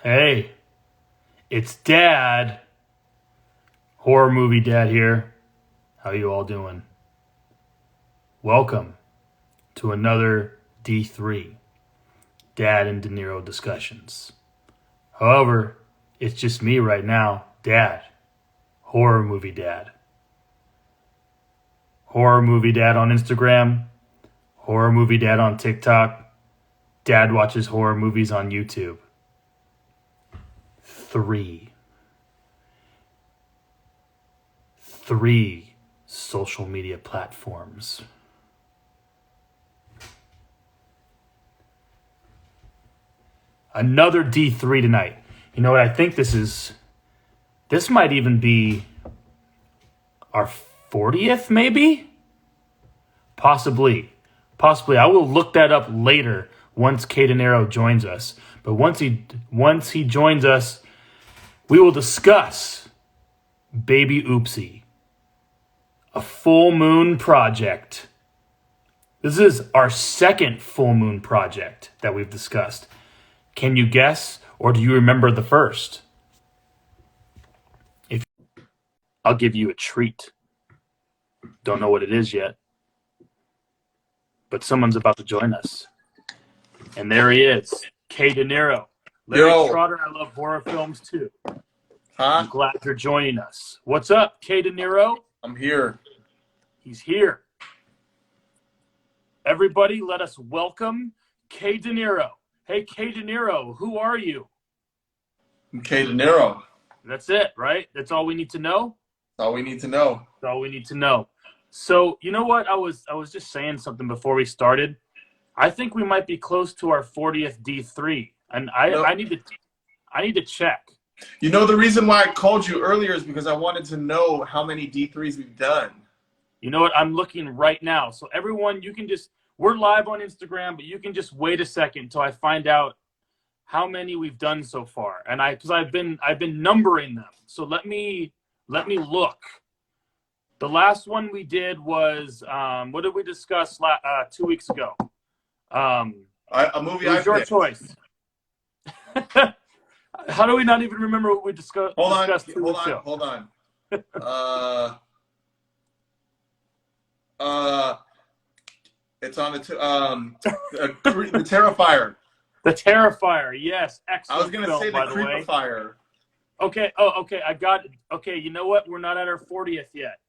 Hey, it's Dad. Horror movie Dad here. How you all doing? Welcome to another D3, Dad and Dinero discussions. However, it's just me right now, Dad. Horror movie Dad. Horror movie Dad on Instagram. Horror movie Dad on TikTok. Dad watches horror movies on YouTube. 3 social media platforms. Another D3 tonight. You know what? I think this might even be our 40th, maybe? Possibly. I will look that up later once Dinero joins us. But once he joins us, we will discuss Baby Oopsie, a full moon project. This is our second full moon project that we've discussed. Can you guess, or do you remember the first? I'll give you a treat. Don't know what it is yet, but someone's about to join us. And there he is, Dinero. Larry Trotter, I love horror films too. I'm glad you're joining us. What's up, Dinero? I'm here. He's here. Everybody, let us welcome Dinero. Hey, Dinero, who are you? I'm Dinero. That's it, right? That's all we need to know? That's all we need to know. That's all we need to know. So, you know what? I was just saying something before we started. I think we might be close to our 40th D3, and I need to check. You know, the reason why I called you earlier is because I wanted to know how many D3s we've done. You know what? I'm looking right now. So everyone, we're live on Instagram, but you can just wait a second until I find out how many we've done so far. And because I've been numbering them. So let me look. The last one we did was what did we discuss 2 weeks ago? A movie. It was your choice. How do we not even remember what we discussed? Hold on. It's on the Terrifier. The Terrifier, yes, excellent. I was gonna say the Creepifier. Okay. Oh, okay. I got it. Okay. You know what? We're not at our 40th yet.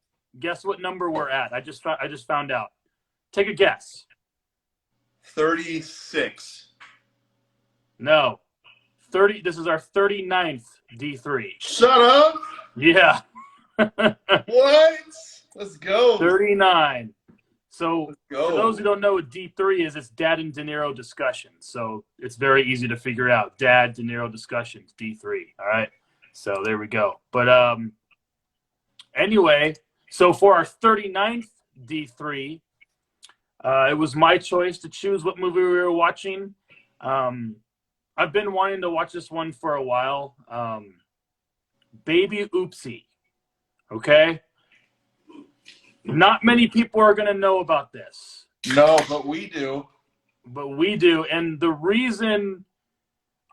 Guess what number we're at? I just found out. Take a guess. 36. No. 30. This is our 39th D3. Shut up. Yeah. What? Let's go. 39. So for those who don't know what D3 is, it's Dad and Dinero discussions. So it's very easy to figure out. Dad, Dinero discussions, D3. All right. So there we go. But anyway, so for our 39th D3, it was my choice to choose what movie we were watching. I've been wanting to watch this one for a while. Baby Oopsie. Okay? Not many people are going to know about this. No, but we do. And the reason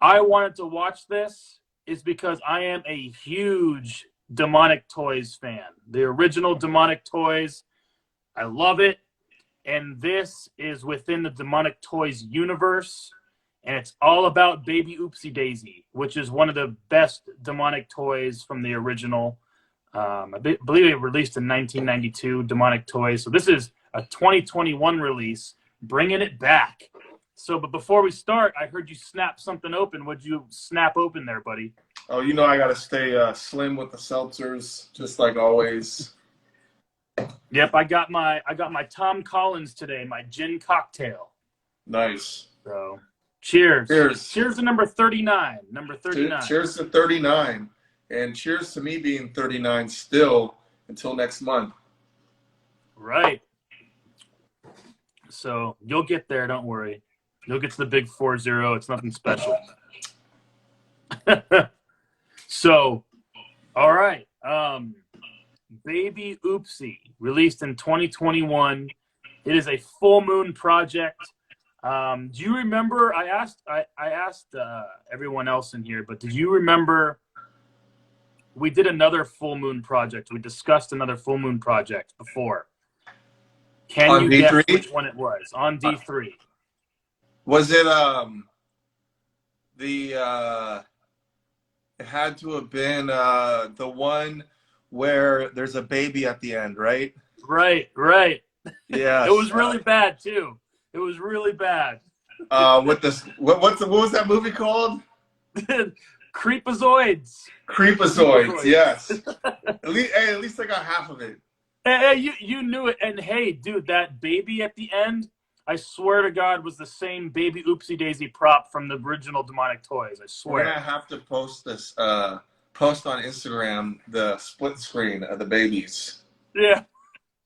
I wanted to watch this is because I am a huge Demonic Toys fan. The original Demonic Toys. I love it. And this is within the Demonic Toys universe. And it's all about Baby Oopsie Daisy, which is one of the best Demonic Toys from the original. I believe it released in 1992, Demonic Toys. So this is a 2021 release, bringing it back. So, but before we start, I heard you snap something open. What'd you snap open there, buddy? Oh, you know I gotta stay slim with the seltzers, just like always. Yep, I got my Tom Collins today, my gin cocktail. Nice. So, cheers. Cheers. Cheers to number 39. Number 39. Cheers to 39. And cheers to me being 39 still until next month. Right. So you'll get there, don't worry. You'll get to the big 40. It's nothing special. So, all right. Baby Oopsie, released in 2021. It is a full moon project. Do you remember? I asked everyone else in here, but did you remember we did another full moon project? We discussed another full moon project before. Can On you guess D3? which one it was on D3? Was it the it had to have been the one where there's a baby at the end, right? Right, right. It Yes. was really bad too. It was really bad. With this, what was that movie called? Creepazoids. Creepazoids. Yes. At least I got half of it. Hey, you knew it. And hey, dude, that baby at the end, I swear to God, was the same Baby Oopsie Daisy prop from the original Demonic Toys. I swear. We're gonna have to post this. Post on Instagram the split screen of the babies. Yeah,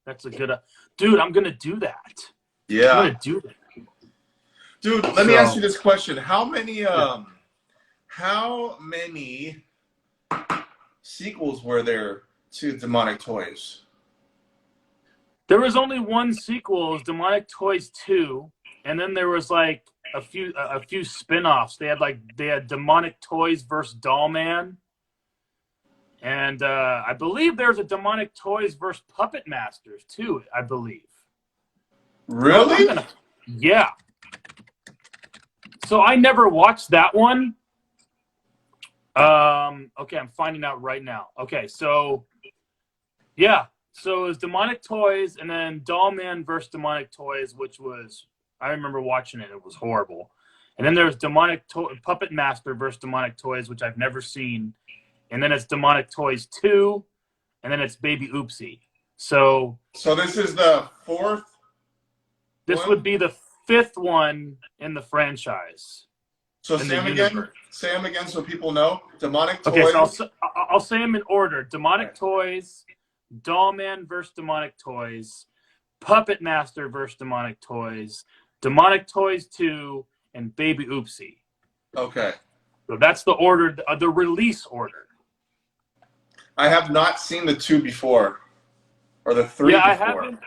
that's a good. Dude, I'm gonna do that. Yeah. I'm gonna do that. Dude, let me ask you this question: How many sequels were there to Demonic Toys? There was only one sequel, it was Demonic Toys 2, and then there was like a few spin-offs. They had Demonic Toys versus Dollman. And I believe there's a Demonic Toys versus Puppet Masters too, I believe. Really? Yeah. So I never watched that one. Okay, I'm finding out right now. Okay, so yeah. So it was Demonic Toys and then Dollman versus Demonic Toys, which was, I remember watching it. It was horrible. And then there's Puppet Master versus Demonic Toys, which I've never seen. And then it's Demonic Toys 2, and then it's Baby Oopsie. So this is the fourth. This would be the fifth one in the franchise. So say them again so people know. Demonic Toys. Okay, so I'll say them in order. Demonic Toys, Dollman versus Demonic Toys, Puppet Master versus Demonic Toys, Demonic Toys 2, and Baby Oopsie. Okay. So that's the order, the release order. I have not seen the 2 before, or the 3 before. I haven't.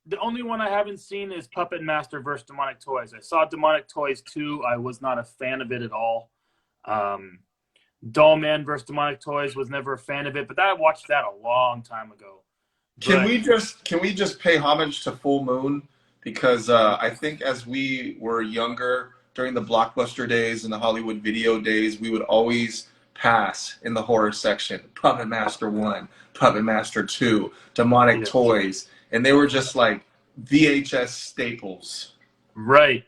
The only one I haven't seen is Puppet Master versus Demonic Toys. I saw Demonic Toys 2. I was not a fan of it at all. Dollman versus Demonic Toys was never a fan of it, but I watched that a long time ago. Can we just pay homage to Full Moon? Because I think as we were younger, during the Blockbuster days and the Hollywood Video days, we would always pass in the horror section. Puppet Master 1, Puppet Master 2, Demonic Toys. And they were just like VHS staples. Right.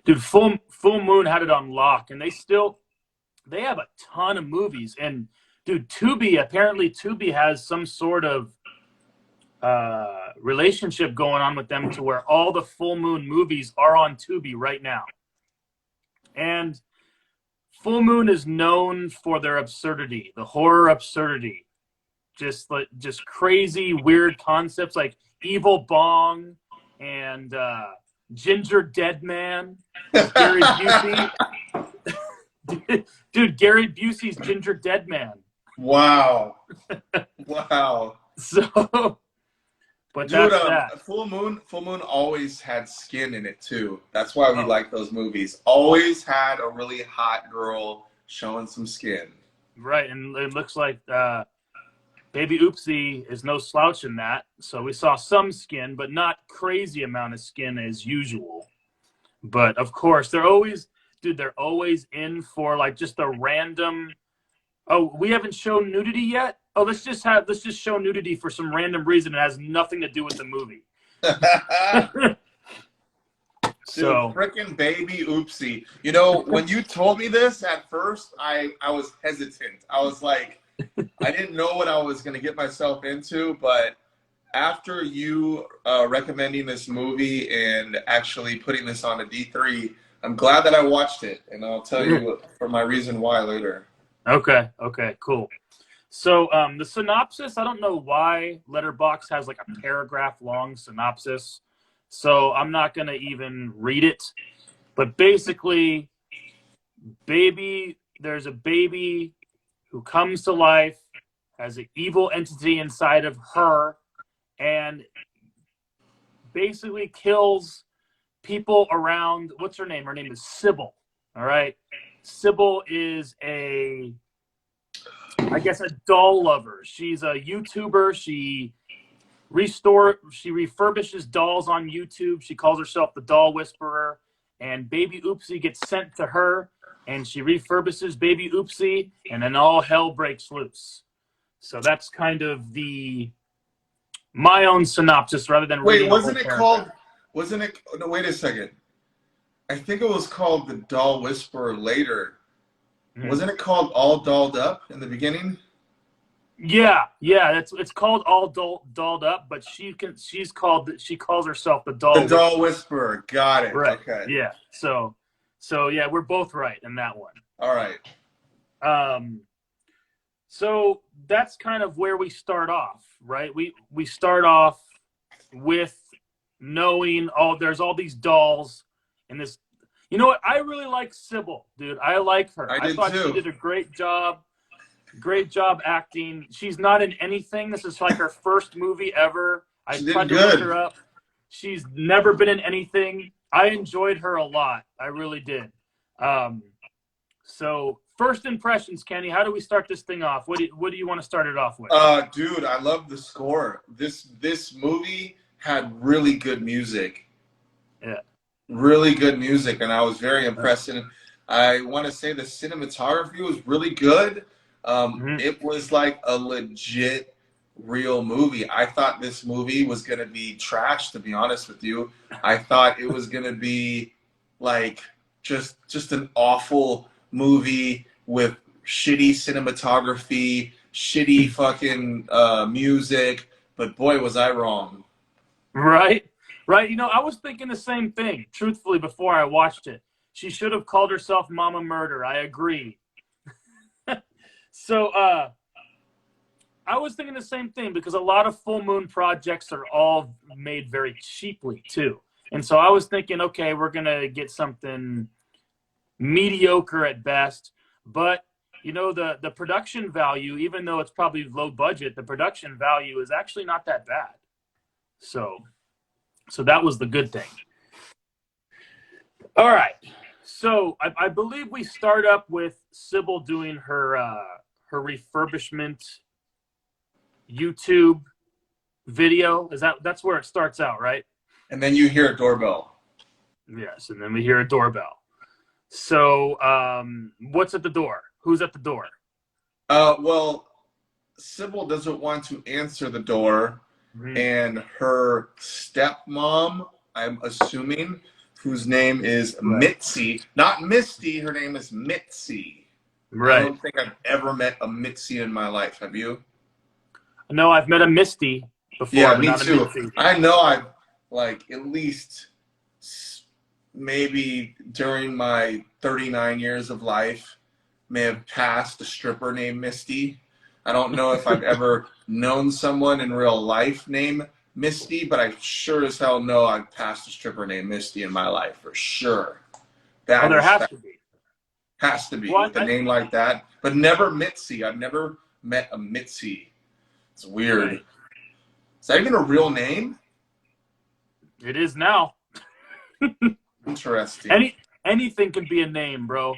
Dude, Full Moon had it on lock. And they have a ton of movies. And, dude, apparently Tubi has some sort of relationship going on with them to where all the Full Moon movies are on Tubi right now. And Full Moon is known for their absurdity, the horror absurdity. Just crazy, weird concepts like Evil Bong and Ginger Dead Man. Gary Busey. Dude, Gary Busey's Ginger Dead Man. Wow. Wow. So, but that's that. Full Moon always had skin in it too. That's why we like those movies. Always had a really hot girl showing some skin. Right, and it looks like Baby Oopsie is no slouch in that. So we saw some skin, but not crazy amount of skin as usual. But of course, they're always in for like just a random. Oh, we haven't shown nudity yet. Oh, let's just show nudity for some random reason. It has nothing to do with the movie. So freaking Baby Oopsie. You know, when you told me this at first, I was hesitant. I was like, I didn't know what I was going to get myself into, but after you recommending this movie and actually putting this on a D3, I'm glad that I watched it, and I'll tell you for my reason why later. Okay, cool. So the synopsis, I don't know why Letterboxd has like a paragraph-long synopsis, so I'm not going to even read it. But basically, there's a baby who comes to life, has an evil entity inside of her, and basically kills people around, what's her name? Her name is Sybil. All right. Sybil is I guess a doll lover. She's a YouTuber. She refurbishes dolls on YouTube. She calls herself the Doll Whisperer. And Baby Oopsie gets sent to her, and she refurbishes Baby Oopsie, and then all hell breaks loose. So that's kind of my own synopsis rather than reading. Wait, wasn't it called? Wasn't it? No, wait a second. I think it was called the Doll Whisperer later. Mm-hmm. Wasn't it called All Dolled Up in the beginning? Yeah. It's called All Dolled Up, but she calls herself the Doll. The Doll Whisperer. Got it. Right. Okay. Yeah. So yeah, we're both right in that one. All right. So that's kind of where we start off, right? We start off with knowing there's all these dolls in this. You know what? I really like Sybil, dude. I like her. I thought she did a great job. Great job acting. She's not in anything. This is like her first movie ever. I tried to look her up. She's never been in anything. I enjoyed her a lot. I really did. So first impressions, Kenny. How do we start this thing off? What do you want to start it off with? Dude, I love the score. This movie had really good music. Yeah. Really good music, and I was very impressed. And I want to say the cinematography was really good. It was like a legit real movie. I thought this movie was going to be trash, to be honest with you. I thought it was going to be like just an awful movie with shitty cinematography, shitty fucking music, but boy, was I wrong. Right. You know, I was thinking the same thing, truthfully, before I watched it. She should have called herself Mama Murder. I agree. So I was thinking the same thing because a lot of full moon projects are all made very cheaply too. And so I was thinking, okay, we're going to get something mediocre at best. But, you know, the production value, even though it's probably low budget, the production value is actually not that bad. So that was the good thing. All right. So I believe we start up with Sybil doing her refurbishment YouTube video. That's where it starts out, right? And then you hear a doorbell. Yes, and then we hear a doorbell. So what's at the door? Who's at the door? Well, Sybil doesn't want to answer the door, and her stepmom, I'm assuming, whose name is Mitzi, not Misty, her name is Mitzi. Right. I don't think I've ever met a Mitzi in my life. Have you? No, I've met a Misty before. Yeah, me too. I know I've, like, at least maybe during my 39 years of life, may have passed a stripper named Misty. I don't know if I've ever known someone in real life named Misty, but I sure as hell know I've passed a stripper named Misty in my life, for sure. There has to be. Has to be, with a name like that. But never Mitzi. I've never met a Mitzi. It's weird. Right. Is that even a real name? It is now. Interesting. Anything can be a name, bro.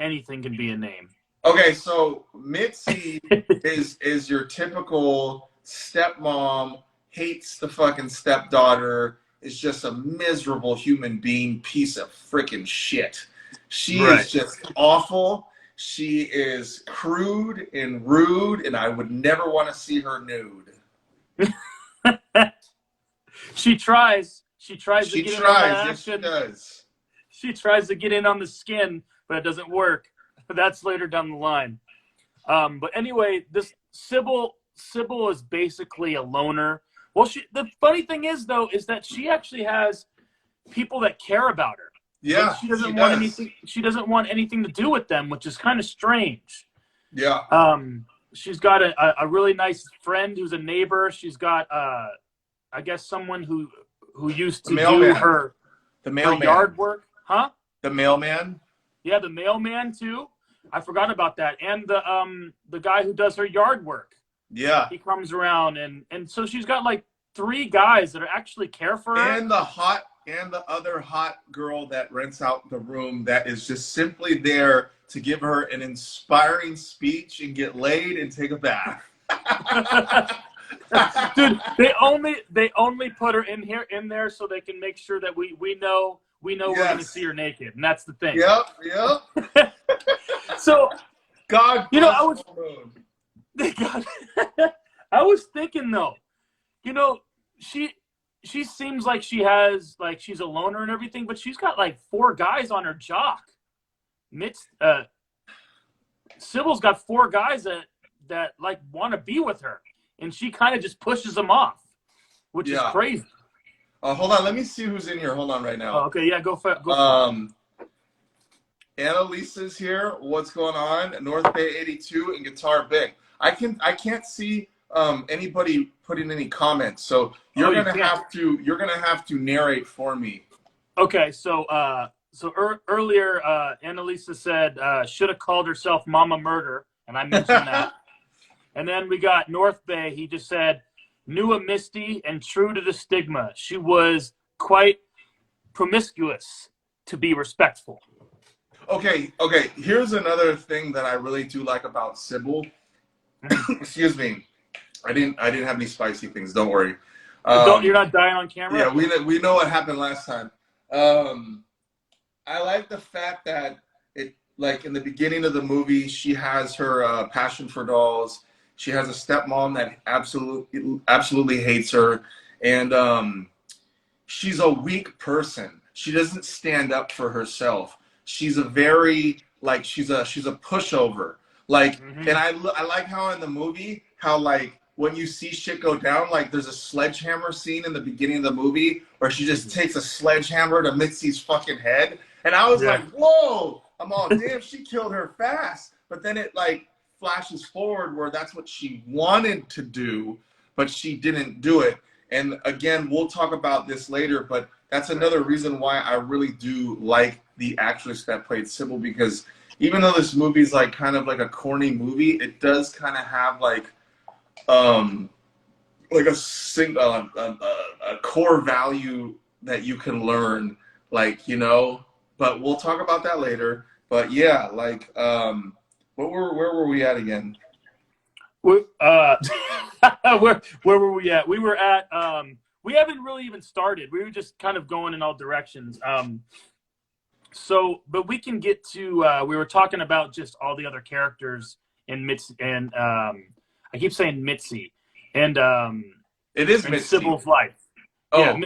Anything can be a name. Okay, so Mitzi is your typical stepmom, hates the fucking stepdaughter, is just a miserable human being, piece of freaking shit. She is just awful. She is crude and rude, and I would never want to see her nude. She tries. She tries to get in on the action. Yes, she does. She tries to get in on the skin, but it doesn't work. That's later down the line. But anyway, this Sybil is basically a loner. Well, the funny thing is, though, is that she actually has people that care about her. Yeah, she doesn't want anything. She doesn't want anything to do with them, which is kind of strange. Yeah. She's got a really nice friend who's a neighbor. She's got I guess someone who used to do her yard work, huh? The mailman. Yeah, the mailman too. I forgot about that. And the guy who does her yard work. Yeah. He comes around and so she's got like 3 guys that actually care for her. And the hot and the other hot girl that rents out the room that is just simply there to give her an inspiring speech and get laid and take a bath. Dude, they only put her in there so they can make sure that we know we're going to see her naked, and that's the thing. Yep. So, God, you know, I was thinking though, you know, she seems like she's a loner and everything, but she's got like 4 guys on her jock. Sybil's got 4 guys that like want to be with her, and she kind of just pushes them off, which is crazy. Hold on, let me see who's in here. Hold on right now. Oh, okay, yeah, go for it. Annalisa's here. What's going on? North Bay 82 and Guitar Big. I can't see anybody putting any comments, so you're gonna have to narrate for me. Okay, so earlier Annalisa said should have called herself Mama Murder, and I mentioned that. And then we got North Bay. He just said knew a Misty and true to the stigma. She was quite promiscuous to be respectful. Okay. Here's another thing that I really do like about Sybil. Excuse me. I didn't have any spicy things. Don't worry. You're not dying on camera. Yeah, we know what happened last time. I like the fact that like in the beginning of the movie, she has her passion for dolls. She has a stepmom that absolutely hates her, and she's a weak person. She doesn't stand up for herself. She's a very she's a pushover. Like, and I like how in the movie how like when you see shit go down, like there's a sledgehammer scene in the beginning of the movie where she just takes a sledgehammer to Mitzi's fucking head, and I was like, whoa! I'm all damn. She killed her fast, but then it like flashes forward where that's what she wanted to do, but she didn't do it. And again, we'll talk about this later, but that's another reason why I really do like the actress that played Sybil, because even though this movie's like kind of like a corny movie, it does kind of have like a core value that you can learn, like, you know, but we'll talk about that later. But yeah, like where were we at again? Where were we at? We were at we haven't really even started. We were just kind of going in all directions. But we can get to we were talking about just all the other characters in Mitzi, and I keep saying Mitzi, and it is Mitzi. Sybil's life. Oh, yeah,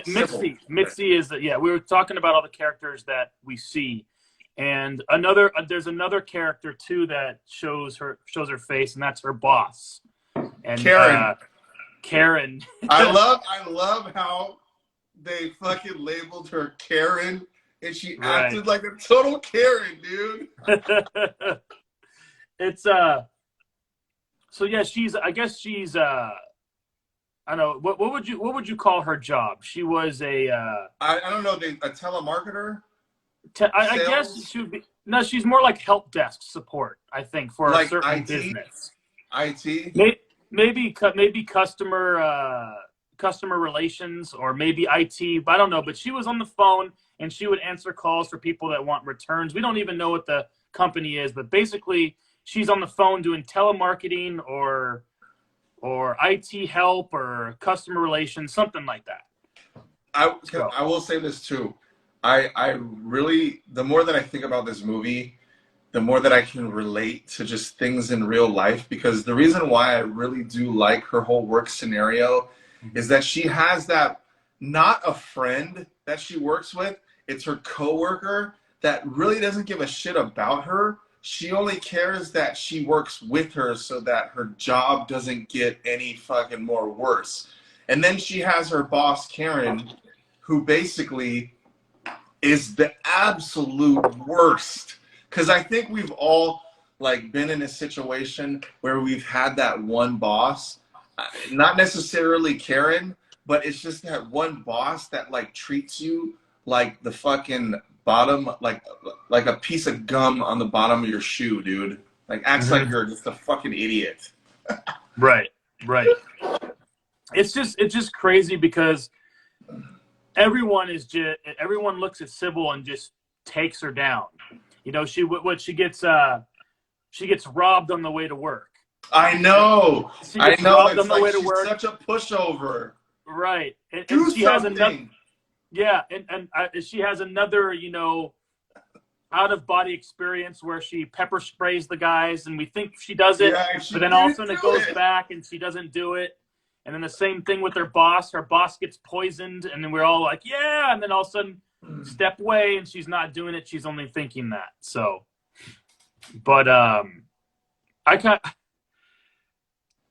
Mitzi is the, we were talking about all the characters that we see. And there's another character too that shows her face, and that's her boss. And Karen. Karen. I love how they fucking labeled her Karen, and she acted like a total Karen, dude. It's so yeah, I guess she's I don't know, what would you call her job? She was a I don't know, a telemarketer. I guess she would be. No, she's more like help desk support, I think, for like a certain IT? Business. IT? Maybe customer relations, or maybe IT, but I don't know. But she was on the phone, and she would answer calls for people that want returns. We don't even know what the company is, but basically she's on the phone doing telemarketing or IT help or customer relations, something like that. I will say this too. I really, the more that I think about this movie, the more that I can relate to just things in real life, because the reason why I really do like her whole work scenario is that she has that, not a friend that she works with, it's her coworker that really doesn't give a shit about her. She only cares that she works with her so that her job doesn't get any fucking more worse. And then she has her boss, Karen, who basically is the absolute worst. Because I think we've all like been in a situation where we've had that one boss, not necessarily Karen, but it's just that one boss that like treats you like the fucking bottom, like a piece of gum on the bottom of your shoe, dude. Like acts like you're just a fucking idiot. Right. It's just crazy because everyone looks at Sybil and just takes her down. You know, she gets robbed on the way to work. I know. She gets robbed on the way to work. Such a pushover. Right. And she has another. Yeah, and she has another, you know, out-of-body experience where she pepper sprays the guys, and we think she does it, but then all of a sudden it goes back and she doesn't do it. And then the same thing with her boss. Her boss gets poisoned, and then we're all like, yeah, and then all of a sudden step away, and she's not doing it. She's only thinking that. So, but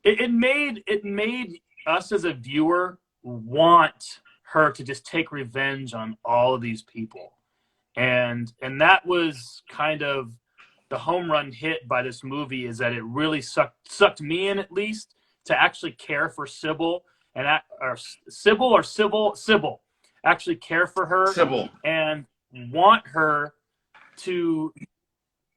it made us as a viewer want her to just take revenge on all of these people. And that was kind of the home run hit by this movie, is that it really sucked me in, at least, to actually care for Sybil Sybil, actually care for her and want her to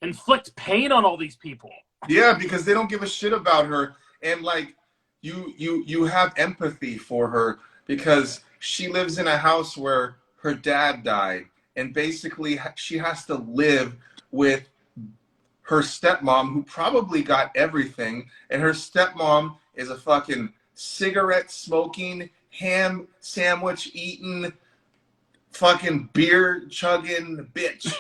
inflict pain on all these people. Yeah, because they don't give a shit about her, and like you have empathy for her because she lives in a house where her dad died. And basically, she has to live with her stepmom, who probably got everything. And her stepmom is a fucking cigarette-smoking, ham sandwich-eating, fucking beer-chugging bitch.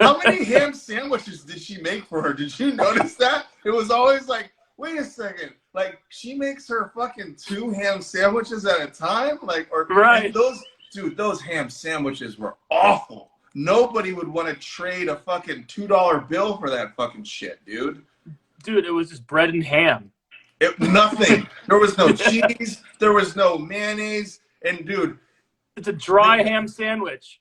How many ham sandwiches did she make for her? Did you notice that? It was always like, wait a second. Like, she makes her fucking 2 ham sandwiches at a time? Like, or right. Dude, those ham sandwiches were awful. Nobody would want to trade a fucking $2 bill for that fucking shit, dude. Dude, it was just bread and ham. Nothing. There was no cheese. There was no mayonnaise. And, dude. It's a dry ham sandwich.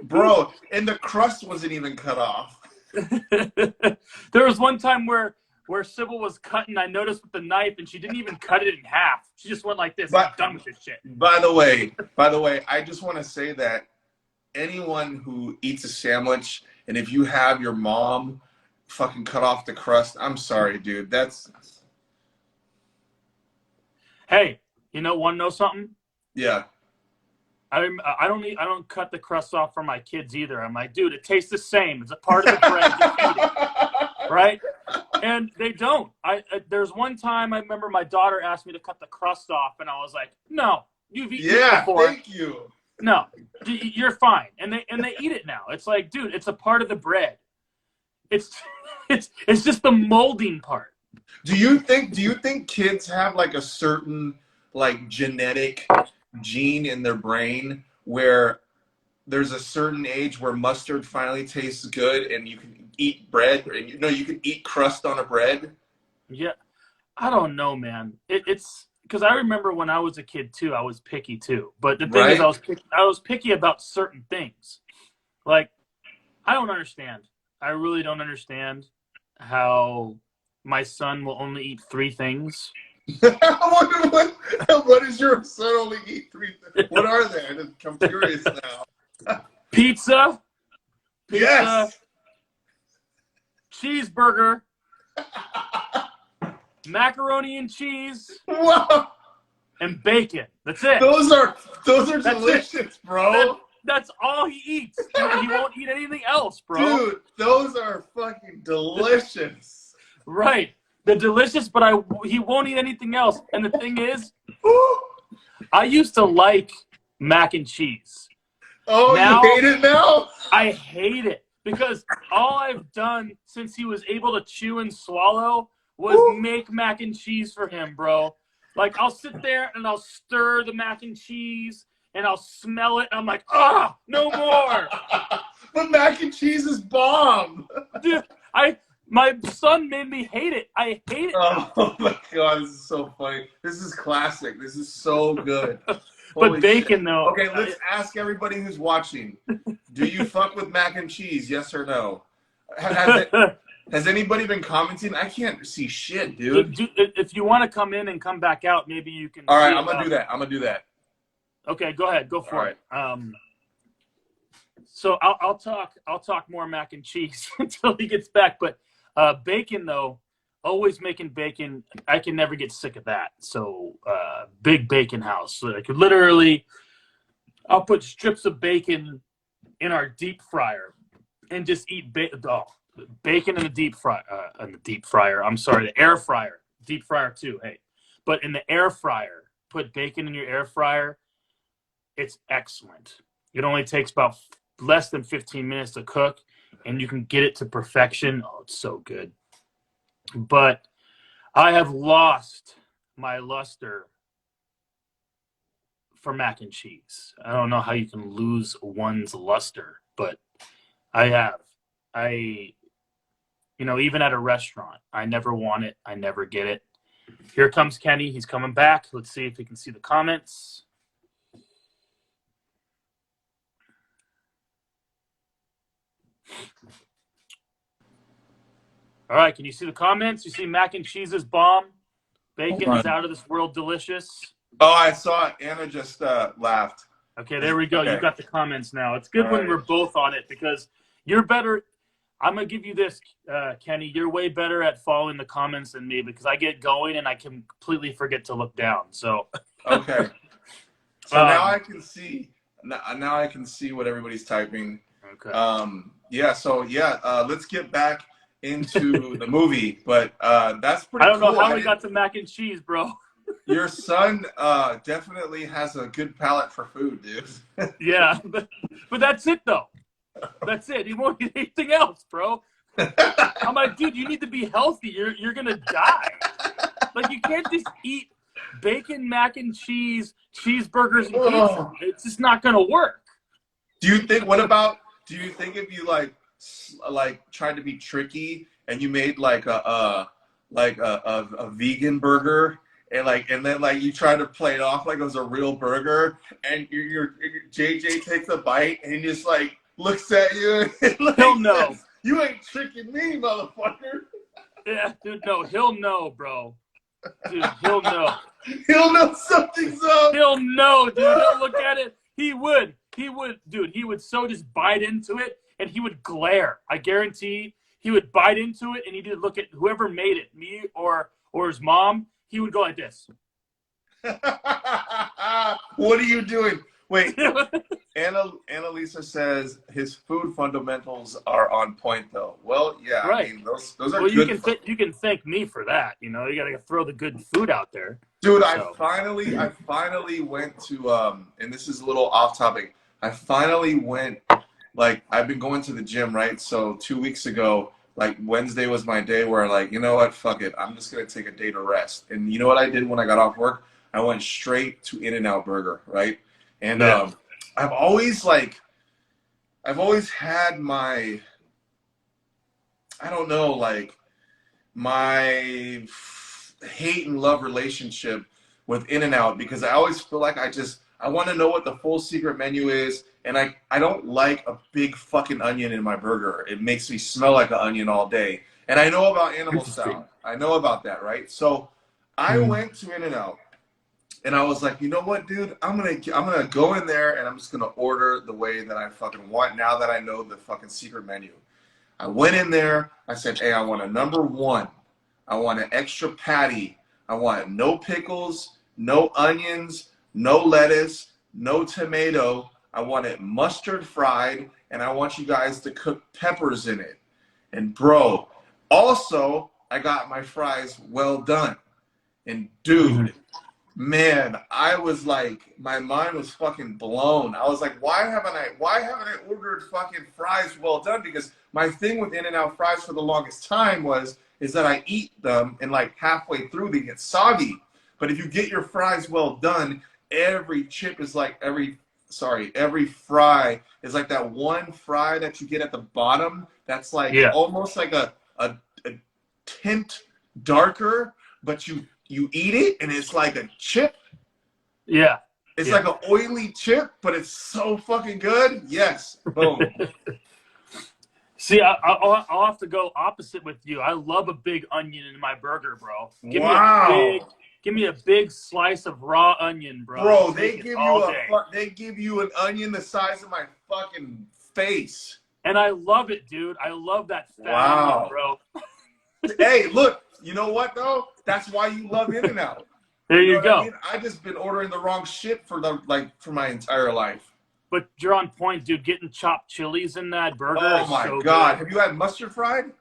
Bro, and the crust wasn't even cut off. There was one time where Sybil was cutting, I noticed, with the knife, and she didn't even cut it in half. She just went like this. I'm done with this shit. By the way, I just want to say that anyone who eats a sandwich, and if you have your mom fucking cut off the crust, I'm sorry, dude. That's. Hey, want to know something? Yeah. I don't cut the crust off for my kids either. I'm like, dude, it tastes the same. It's a part of the bread. Just eat it. Right? And they don't. There's one time I remember my daughter asked me to cut the crust off, and I was like, "No, you've eaten it before. Thank you. No, you're fine." And they eat it now. It's like, dude, it's a part of the bread. It's just the molding part. Do you think kids have like a certain like genetic gene in their brain where there's a certain age where mustard finally tastes good and you can eat bread, and you can eat crust on a bread? Yeah, I don't know, man. It's because I remember when I was a kid too, I was picky too. But the thing is, I was picky about certain things. Like, I don't understand. I really don't understand how my son will only eat 3 things. What does your son only eat 3 things? What are they? I'm curious now. Pizza. Yes. Cheeseburger. Macaroni and cheese. Whoa. And bacon. That's it. Those are delicious, bro. That's all he eats. He won't eat anything else, bro. Dude, those are fucking delicious. Right. They're delicious, but he won't eat anything else. And the thing is, I used to like mac and cheese. Oh, now, you hate it now? I hate it. Because all I've done since he was able to chew and swallow was make mac and cheese for him, bro. Like, I'll sit there and I'll stir the mac and cheese and I'll smell it. And I'm like, no more. But mac and cheese is bomb. Dude, my son made me hate it. I hate it. Oh my God, this is so funny. This is classic. This is so good. But bacon, though. Okay, let's ask everybody who's watching. Do you fuck with mac and cheese? Yes or no? Has anybody been commenting? I can't see shit, dude. If you want to come in and come back out, maybe you can. All right, I'm gonna do that. Okay, go ahead. Go for it. So I'll talk more mac and cheese until he gets back. But bacon, though, always making bacon. I can never get sick of that. So big bacon house. So I could literally I'll put strips of bacon in our deep fryer and just eat bacon in the deep fryer. I'm sorry, the air fryer, deep fryer too. Hey, but in the air fryer, put bacon in your air fryer. It's excellent. It only takes about less than 15 minutes to cook, and you can get it to perfection. Oh, it's so good. But I have lost my luster for mac and cheese. I don't know how you can lose one's luster, but I have. Even at a restaurant, I never want it. I never get it. Here comes Kenny. He's coming back. Let's see if he can see the comments. All right, can you see the comments? You see mac and cheese is bomb. Bacon is out of this world delicious. Oh, I saw it. Anna just laughed. Okay, there we go. Okay. You got the comments now. It's good when we're both on it because you're better. I'm going to give you this, Kenny. You're way better at following the comments than me because I get going and I completely forget to look down. So okay. So now I can see. Now I can see what everybody's typing. Okay. Let's get back into the movie. But that's pretty. I don't know how we got to mac and cheese, bro. Your son definitely has a good palate for food, dude. Yeah, but that's it though. That's it. He won't eat anything else, bro. I'm like, dude, you need to be healthy. You're gonna die. Like you can't just eat bacon, mac and cheese, cheeseburgers, and pizza. It's just not gonna work. Do you think? What about? Do you think if you like tried to be tricky and you made like a vegan burger? And then you try to play it off like it was a real burger, and your JJ takes a bite and he just looks at you. And he'll know. You ain't tricking me, motherfucker. Yeah, dude, no, he'll know, bro. Dude, he'll know. He'll know something's up. He'll know, dude. He'll look at it. He would, dude. He would so just bite into it, and he would glare. I guarantee he would bite into it, and he did look at whoever made it, me or his mom. He would go like this. What are you doing? Wait, Annalisa says his food fundamentals are on point, though. Well, yeah, right. I mean, those are good. You can thank me for that. You know, you got to throw the good food out there. Dude, so. I finally went to, and this is a little off topic. I finally went, I've been going to the gym, right? So 2 weeks ago, Wednesday was my day where you know what, fuck it. I'm just going to take a day to rest. And you know what I did when I got off work? I went straight to In-N-Out Burger, right? And I've always had my, I don't know, my hate and love relationship with In-N-Out because I always feel like I want to know what the full secret menu is. And I don't like a big fucking onion in my burger. It makes me smell like an onion all day. And I know about animal style. I know about that, right? So I went to In-N-Out and I was like, you know what, dude? I'm gonna go in there and I'm just gonna order the way that I fucking want now that I know the fucking secret menu. I went in there, I said, hey, I want a number one. I want an extra patty. I want no pickles, no onions, no lettuce, no tomato. I want it mustard fried, and I want you guys to cook peppers in it. And bro, also, I got my fries well done. And dude, man, I was my mind was fucking blown. I was like, why haven't I ordered fucking fries well done? Because my thing with In-N-Out fries for the longest time is that I eat them and halfway through they get soggy. But if you get your fries well done, every chip is every fry is that one fry that you get at the bottom that's almost like a tint darker, but you eat it and it's like a chip. Yeah. It's like an oily chip, but it's so fucking good. Yes. Boom. See, I'll have to go opposite with you. I love a big onion in my burger, bro. Give me a big slice of raw onion, bro. Bro, they give you an onion the size of my fucking face. And I love it, dude. I love that fat onion, bro. Hey, look, you know what though? That's why you love In-N-Out. There you go. I mean? I just been ordering the wrong shit for my entire life. But you're on point, dude. Getting chopped chilies in that burger Oh is my so God. good. Have you had mustard fried?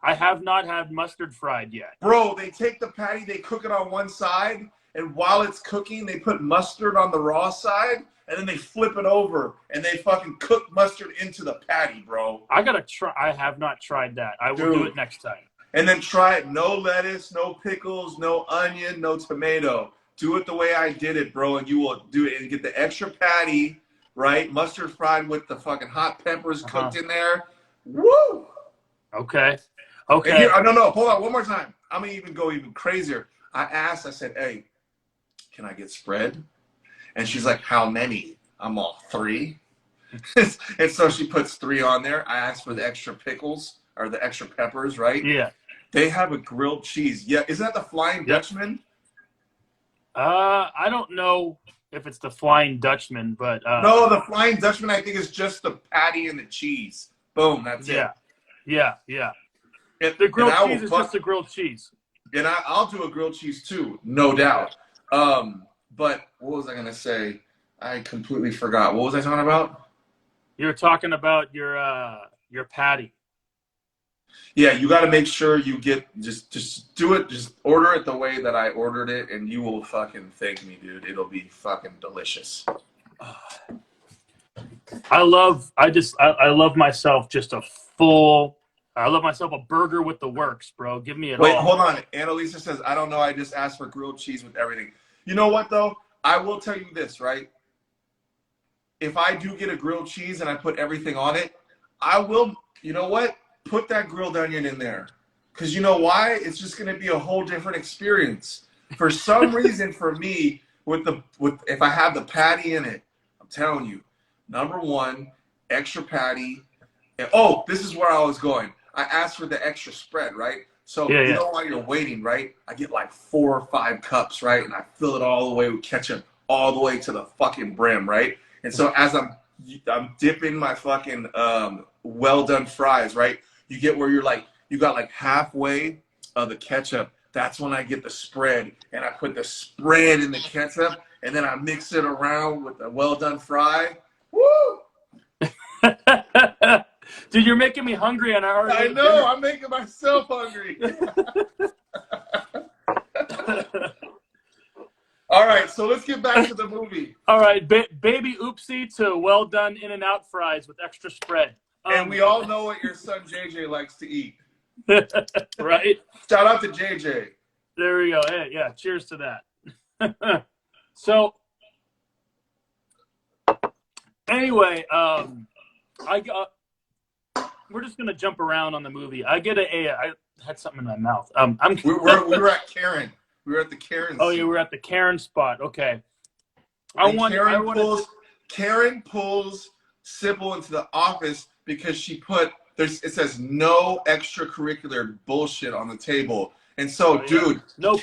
I have not had mustard fried yet. Bro, they take the patty, they cook it on one side, and while it's cooking, they put mustard on the raw side, and then they flip it over, and they fucking cook mustard into the patty, bro. I gotta try. I have not tried that. I will do it next time. And then try it. No lettuce, no pickles, no onion, no tomato. Do it the way I did it, bro, and you will do it and get the extra patty, right? Mustard fried with the fucking hot peppers cooked in there. Woo! Okay. Okay. And here, I don't know. Hold on, one more time. I'm gonna even go even crazier. I said, hey, can I get spread? And she's like, how many? I'm all 3. And so she puts 3 on there. I asked for the extra pickles or the extra peppers, right? Yeah. They have a grilled cheese. Yeah, isn't that the Flying Dutchman? I don't know if it's the Flying Dutchman, but no, the Flying Dutchman I think is just the patty and the cheese. Boom, that's it. Yeah. And the grilled cheese is just a grilled cheese. And I'll do a grilled cheese too, no doubt. But what was I gonna say? I completely forgot. What was I talking about? You were talking about your patty. Yeah, you got to make sure you get just do it. Just order it the way that I ordered it, and you will fucking thank me, dude. It'll be fucking delicious. I love myself just a full. I love myself a burger with the works, bro. Give me it all. Wait, hold on. Annalisa says, I don't know. I just asked for grilled cheese with everything. You know what, though? I will tell you this, right? If I do get a grilled cheese and I put everything on it, I will, you know what? Put that grilled onion in there. Because you know why? It's just going to be a whole different experience. For some reason, for me, if I have the patty in it, I'm telling you, number one, extra patty. And, oh, this is where I was going. I asked for the extra spread, right? So you know while you're waiting, right? I get like 4 or 5 cups, right? And I fill it all the way with ketchup all the way to the fucking brim, right? And so as I'm dipping my fucking well done fries, right? You get where you got like halfway of the ketchup. That's when I get the spread, and I put the spread in the ketchup, and then I mix it around with the well done fry. Woo! Dude, you're making me hungry, and I know. I'm making myself hungry. All right, so let's get back to the movie. All right, Baby Oopsie to well done In-N-Out fries with extra spread. And we all know what your son JJ likes to eat. Right? Shout out to JJ. There we go. Hey, yeah, cheers to that. So, anyway, we're just gonna jump around on the movie. I had something in my mouth. We were at Karen. We were at the Karen. Oh, you were at the Karen spot. Okay. Karen pulls Sybil into the office because it says no extracurricular bullshit on the table. And so, dude, no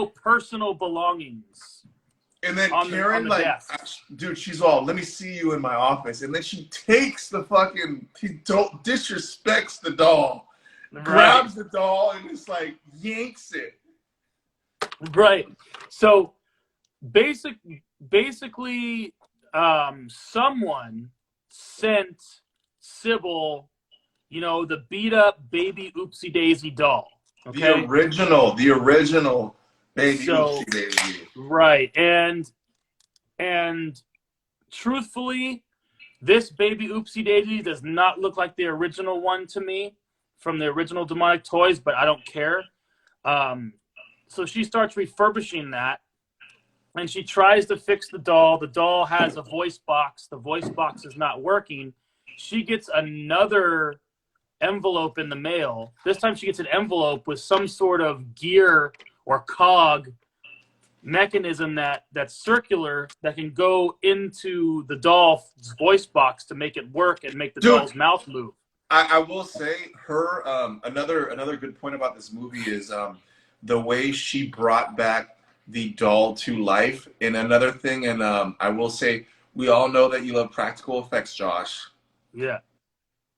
personal belongings. And then Karen, dude, she's all, let me see you in my office. And then she takes the fucking, disrespects the doll, grabs the doll, and just like yanks it. Right. So basically, someone sent Sybil, the beat up Baby Oopsie Daisy doll. Okay? The original Baby Oopsie Daisy. Right. And truthfully, this Baby Oopsie Daisy does not look like the original one to me from the original Demonic Toys, but I don't care. So she starts refurbishing that, and she tries to fix the doll. The doll has a voice box. The voice box is not working. She gets another envelope in the mail. This time she gets an envelope with some sort of gear or cog mechanism that's circular that can go into the doll's voice box to make it work and make the doll's mouth move. I will say her another good point about this movie is the way she brought back the doll to life. And another thing, and I will say, we all know that you love practical effects, Josh. Yeah.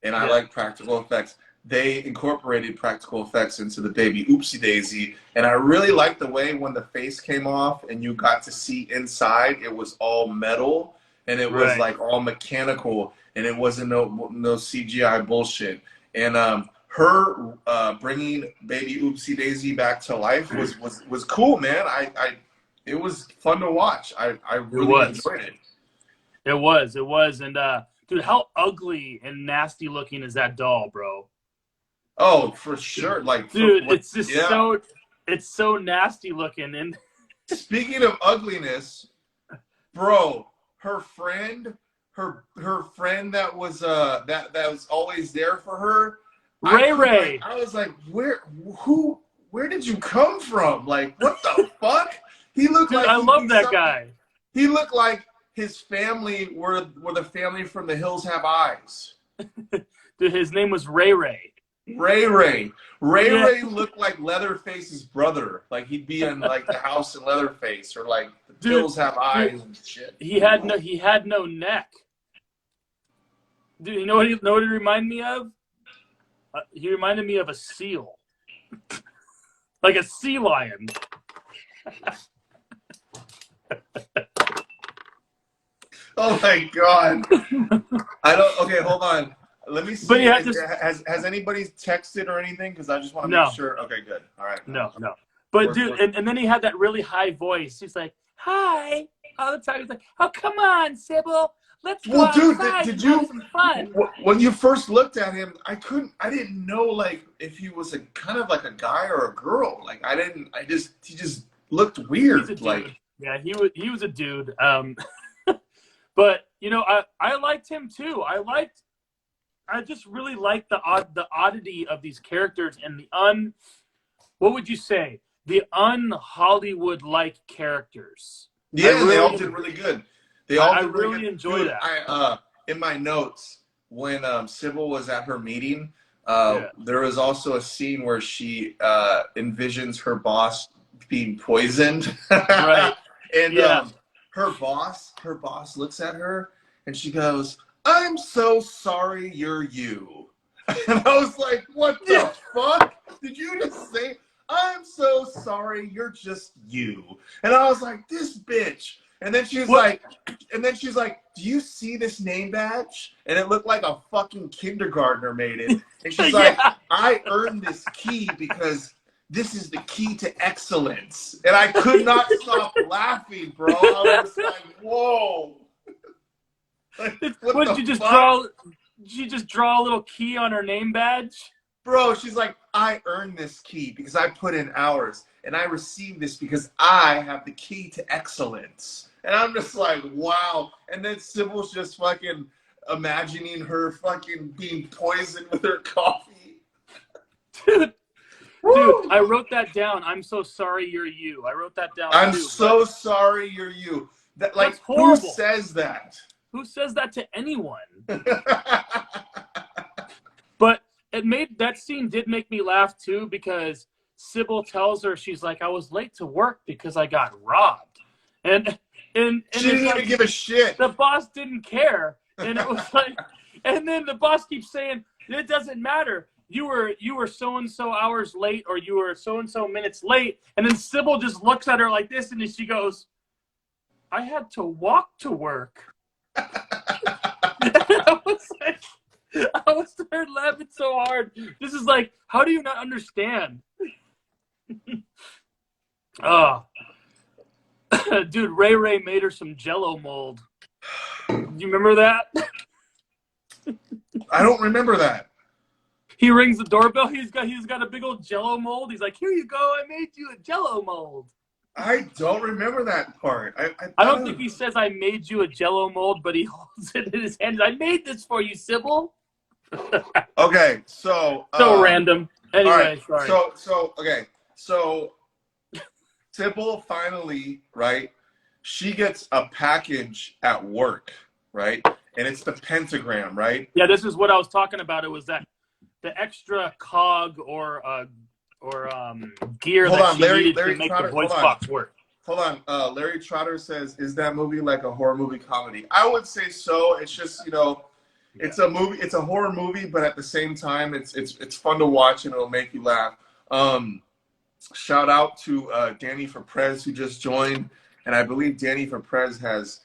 And I like practical effects. They incorporated practical effects into the Baby Oopsie Daisy. And I really liked the way when the face came off and you got to see inside, it was all metal. and it was like all mechanical, and it wasn't no CGI bullshit. And her bringing Baby Oopsie Daisy back to life was cool, man. It was fun to watch. I really enjoyed it. It was, and dude, how ugly and nasty looking is that doll, bro? Oh, for sure. Like, dude, it's just so nasty looking. And speaking of ugliness, bro, her friend that was that was always there for her, Ray. I was like, where did you come from? Like, what the fuck? He looked like, I love that guy. He looked like his family were the family from The Hills Have Eyes. Dude, his name was Ray. Ray looked like Leatherface's brother. Like, he'd be in like The House in Leatherface, or like The Hills Have Eyes and shit. He had no neck. Dude, you know what he reminded me of? He reminded me of a seal. Like a sea lion. Oh my god. Okay, hold on. Let me see. But has anybody texted or anything? Because I just want to make sure. Okay, good. All right. No. But dude, and then he had that really high voice. He's like, "Hi," all the time. He's like, "Oh, come on, Sybil. Let's go outside and have some fun." When you first looked at him, I didn't know like if he was a kind of like a guy or a girl. Like he just looked weird. Yeah, he was a dude. But you know, I liked him too. I just really liked the oddity of these characters and what would you say? The un-Hollywood-like characters. Yeah, they all did really good. I really enjoyed that. In my notes, when Sybil was at her meeting, there was also a scene where she envisions her boss being poisoned. Right. And her boss looks at her and she goes, "I'm so sorry you're you." And I was like, what the fuck? Did you just say, "I'm so sorry you're just you"? And I was like, this bitch. And then she's like, "Do you see this name badge?" And it looked like a fucking kindergartner made it. And she's like, "I earned this key because this is the key to excellence." And I could not stop laughing, bro. I was like, whoa. What did you just draw? Did you just draw a little key on her name badge? Bro, she's like, "I earned this key because I put in hours, and I received this because I have the key to excellence." And I'm just like, wow. And then Sybil's just fucking imagining her fucking being poisoned with her coffee. Dude, I wrote that down. "I'm so sorry you're you." I wrote that down. I'm so sorry you're you. That, like, that's horrible. Who says that? Who says that to anyone? But that scene did make me laugh too, because Sybil tells her, she's like, "I was late to work because I got robbed," and she didn't even give a shit. The boss didn't care, and it was like, and then the boss keeps saying, "It doesn't matter. You were so and so hours late, or you were so and so minutes late," and then Sybil just looks at her like this, and then she goes, "I had to walk to work." I was laughing so hard. This is like, how do you not understand? Oh, dude, Ray made her some Jello mold. Do you remember that? I don't remember that. He rings the doorbell. He's got a big old Jello mold. He's like, "Here you go. I made you a Jello mold." I don't remember that part. I don't think he says, "I made you a Jello mold," but he holds it in his hand. "I made this for you, Sybil." Okay, so random. Anyway, right. Sorry. So Sybil finally, right? She gets a package at work, right? And it's the pentagram, right? Yeah, this is what I was talking about. It was the extra cog or gear that she needed to make the voice box work. Hold on. Larry Trotter says, "Is that movie like a horror movie comedy?" I would say so. It's just, it's a movie. It's a horror movie, but at the same time, it's fun to watch and it'll make you laugh. Shout out to Danny for Prez, who just joined, and I believe Danny for Prez has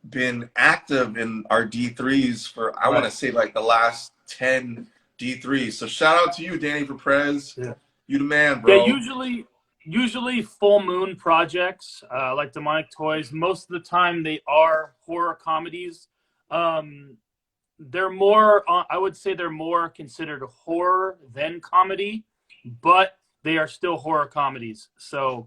been active in our D3s for, I want to say, like the last 10 D3s. So shout out to you, Danny Verprez. Yeah. You the man, bro. Yeah, usually full moon projects, like Demonic Toys, most of the time they are horror comedies. They're more, I would say they're more considered horror than comedy, but they are still horror comedies. So,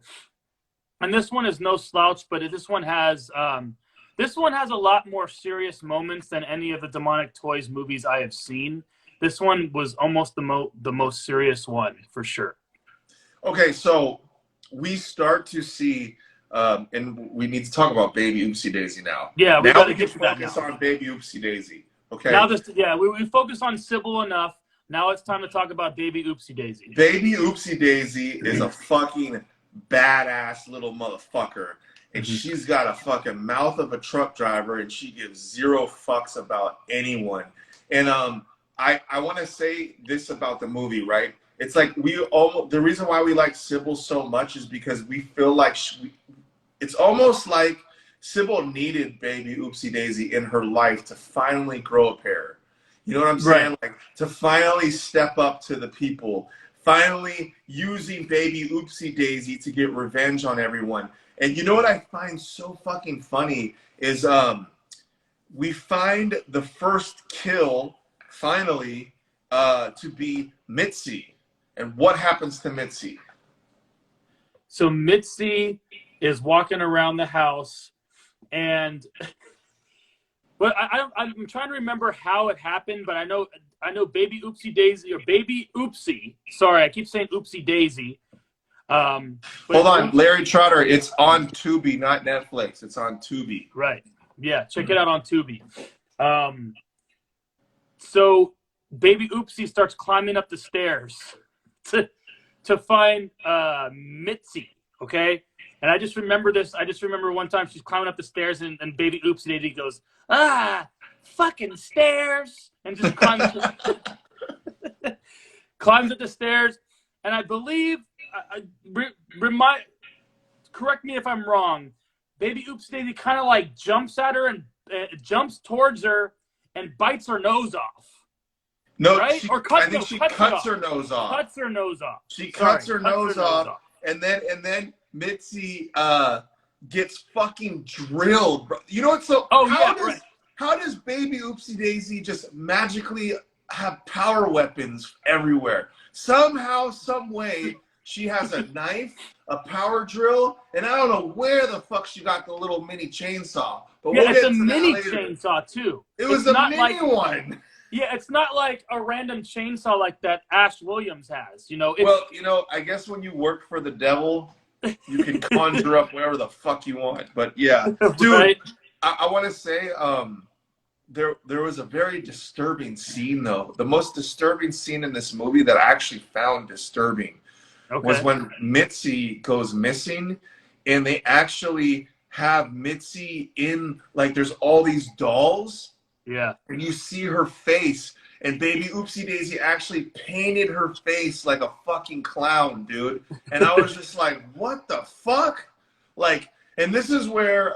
and this one is no slouch, but this one has a lot more serious moments than any of the Demonic Toys movies I have seen. This one was almost the most serious one for sure. Okay, so we start to see, and we need to talk about Baby Oopsie Daisy now. Yeah, we now got to get to that now. Focus on Baby Oopsie Daisy. Okay. Now we focus on Sybil enough. Now it's time to talk about Baby Oopsie Daisy. Baby Oopsie Daisy is a fucking badass little motherfucker. And she's got a fucking mouth of a truck driver, and she gives zero fucks about anyone. And I want to say this about the movie, right? It's like the reason why we like Sybil so much is because we feel like it's almost like Sybil needed Baby Oopsie Daisy in her life to finally grow a pair. You know what I'm saying? Like to finally step up to the people, finally using Baby Oopsie Daisy to get revenge on everyone. And you know what I find so fucking funny is we find the first kill finally to be Mitzi. And what happens to Mitzi? So Mitzi is walking around the house, and but I'm trying to remember how it happened, but I know Baby Oopsie Daisy or Baby Oopsie. Sorry, I keep saying Oopsie Daisy. Hold on, Larry Trotter. It's on Tubi, not Netflix. It's on Tubi. Right. Yeah, check it out on Tubi. So Baby Oopsie starts climbing up the stairs to find Mitzi. Okay. And I just remember this. I just remember one time she's climbing up the stairs, and Baby Oopsie Daisy goes, fucking stairs, and just climbs climbs up the stairs. And I believe, correct me if I'm wrong, Baby Oopsie Daisy kind of like jumps at her and jumps towards her and bites her nose off. No, right? she cuts her nose off. Cuts her nose off. She cuts her nose off, and then Mitzi gets fucking drilled, bro. You know what? So how does Baby Oopsie Daisy just magically have power weapons everywhere? Somehow, some way, she has a knife, a power drill, and I don't know where the fuck she got the little mini chainsaw. But yeah, it's a mini chainsaw too. It was a mini one. Yeah, it's not like a random chainsaw like that Ash Williams has. You know. Well, you know, I guess when you work for the devil, you can conjure up whatever the fuck you want. But yeah, dude, right? I want to say there was a very disturbing scene, though. The most disturbing scene in this movie that I actually found disturbing was when Mitzi goes missing, and they actually have Mitzi in, like, there's all these dolls. Yeah. And you see her face, and Baby Oopsie Daisy actually painted her face like a fucking clown, dude. And I was just like, what the fuck? Like, and this is where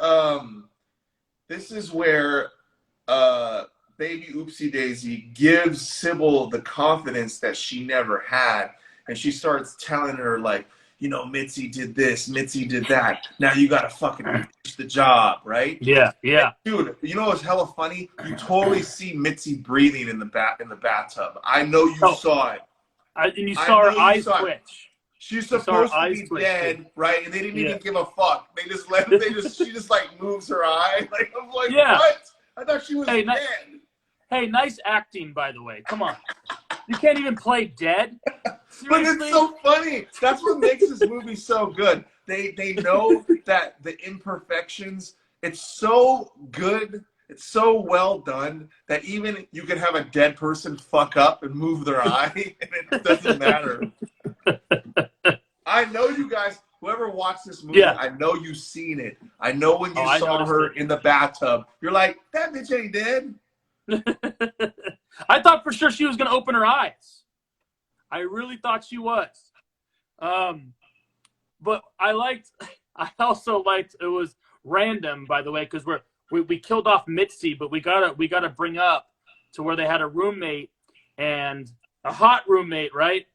Baby Oopsie Daisy gives Sybil the confidence that she never had. And she starts telling her, like, you know, Mitzi did this, Mitzi did that. Now you gotta fucking finish the job, right? Yeah, yeah. And dude, you know what's hella funny? You totally see Mitzi breathing in the bathtub. I know you saw it. And you saw her eyes twitch. She's supposed to be dead, right? And they didn't even give a fuck. They just let she just like moves her eye. Like, I'm like, what? I thought she was dead. Hey, nice acting, by the way. Come on. You can't even play dead. Seriously? But it's so funny. That's what makes this movie so good. They know that the imperfections, it's so good, it's so well done that even you can have a dead person fuck up and move their eye and it doesn't matter. I know you guys, whoever watched this movie, I know you've seen it. I know when you saw her in the bathtub, you're like, that bitch ain't dead. I thought for sure she was going to open her eyes. I really thought she was. But I also liked, it was random, by the way, because we killed off Mitzi, but we gotta bring up to where they had a roommate, and a hot roommate, right?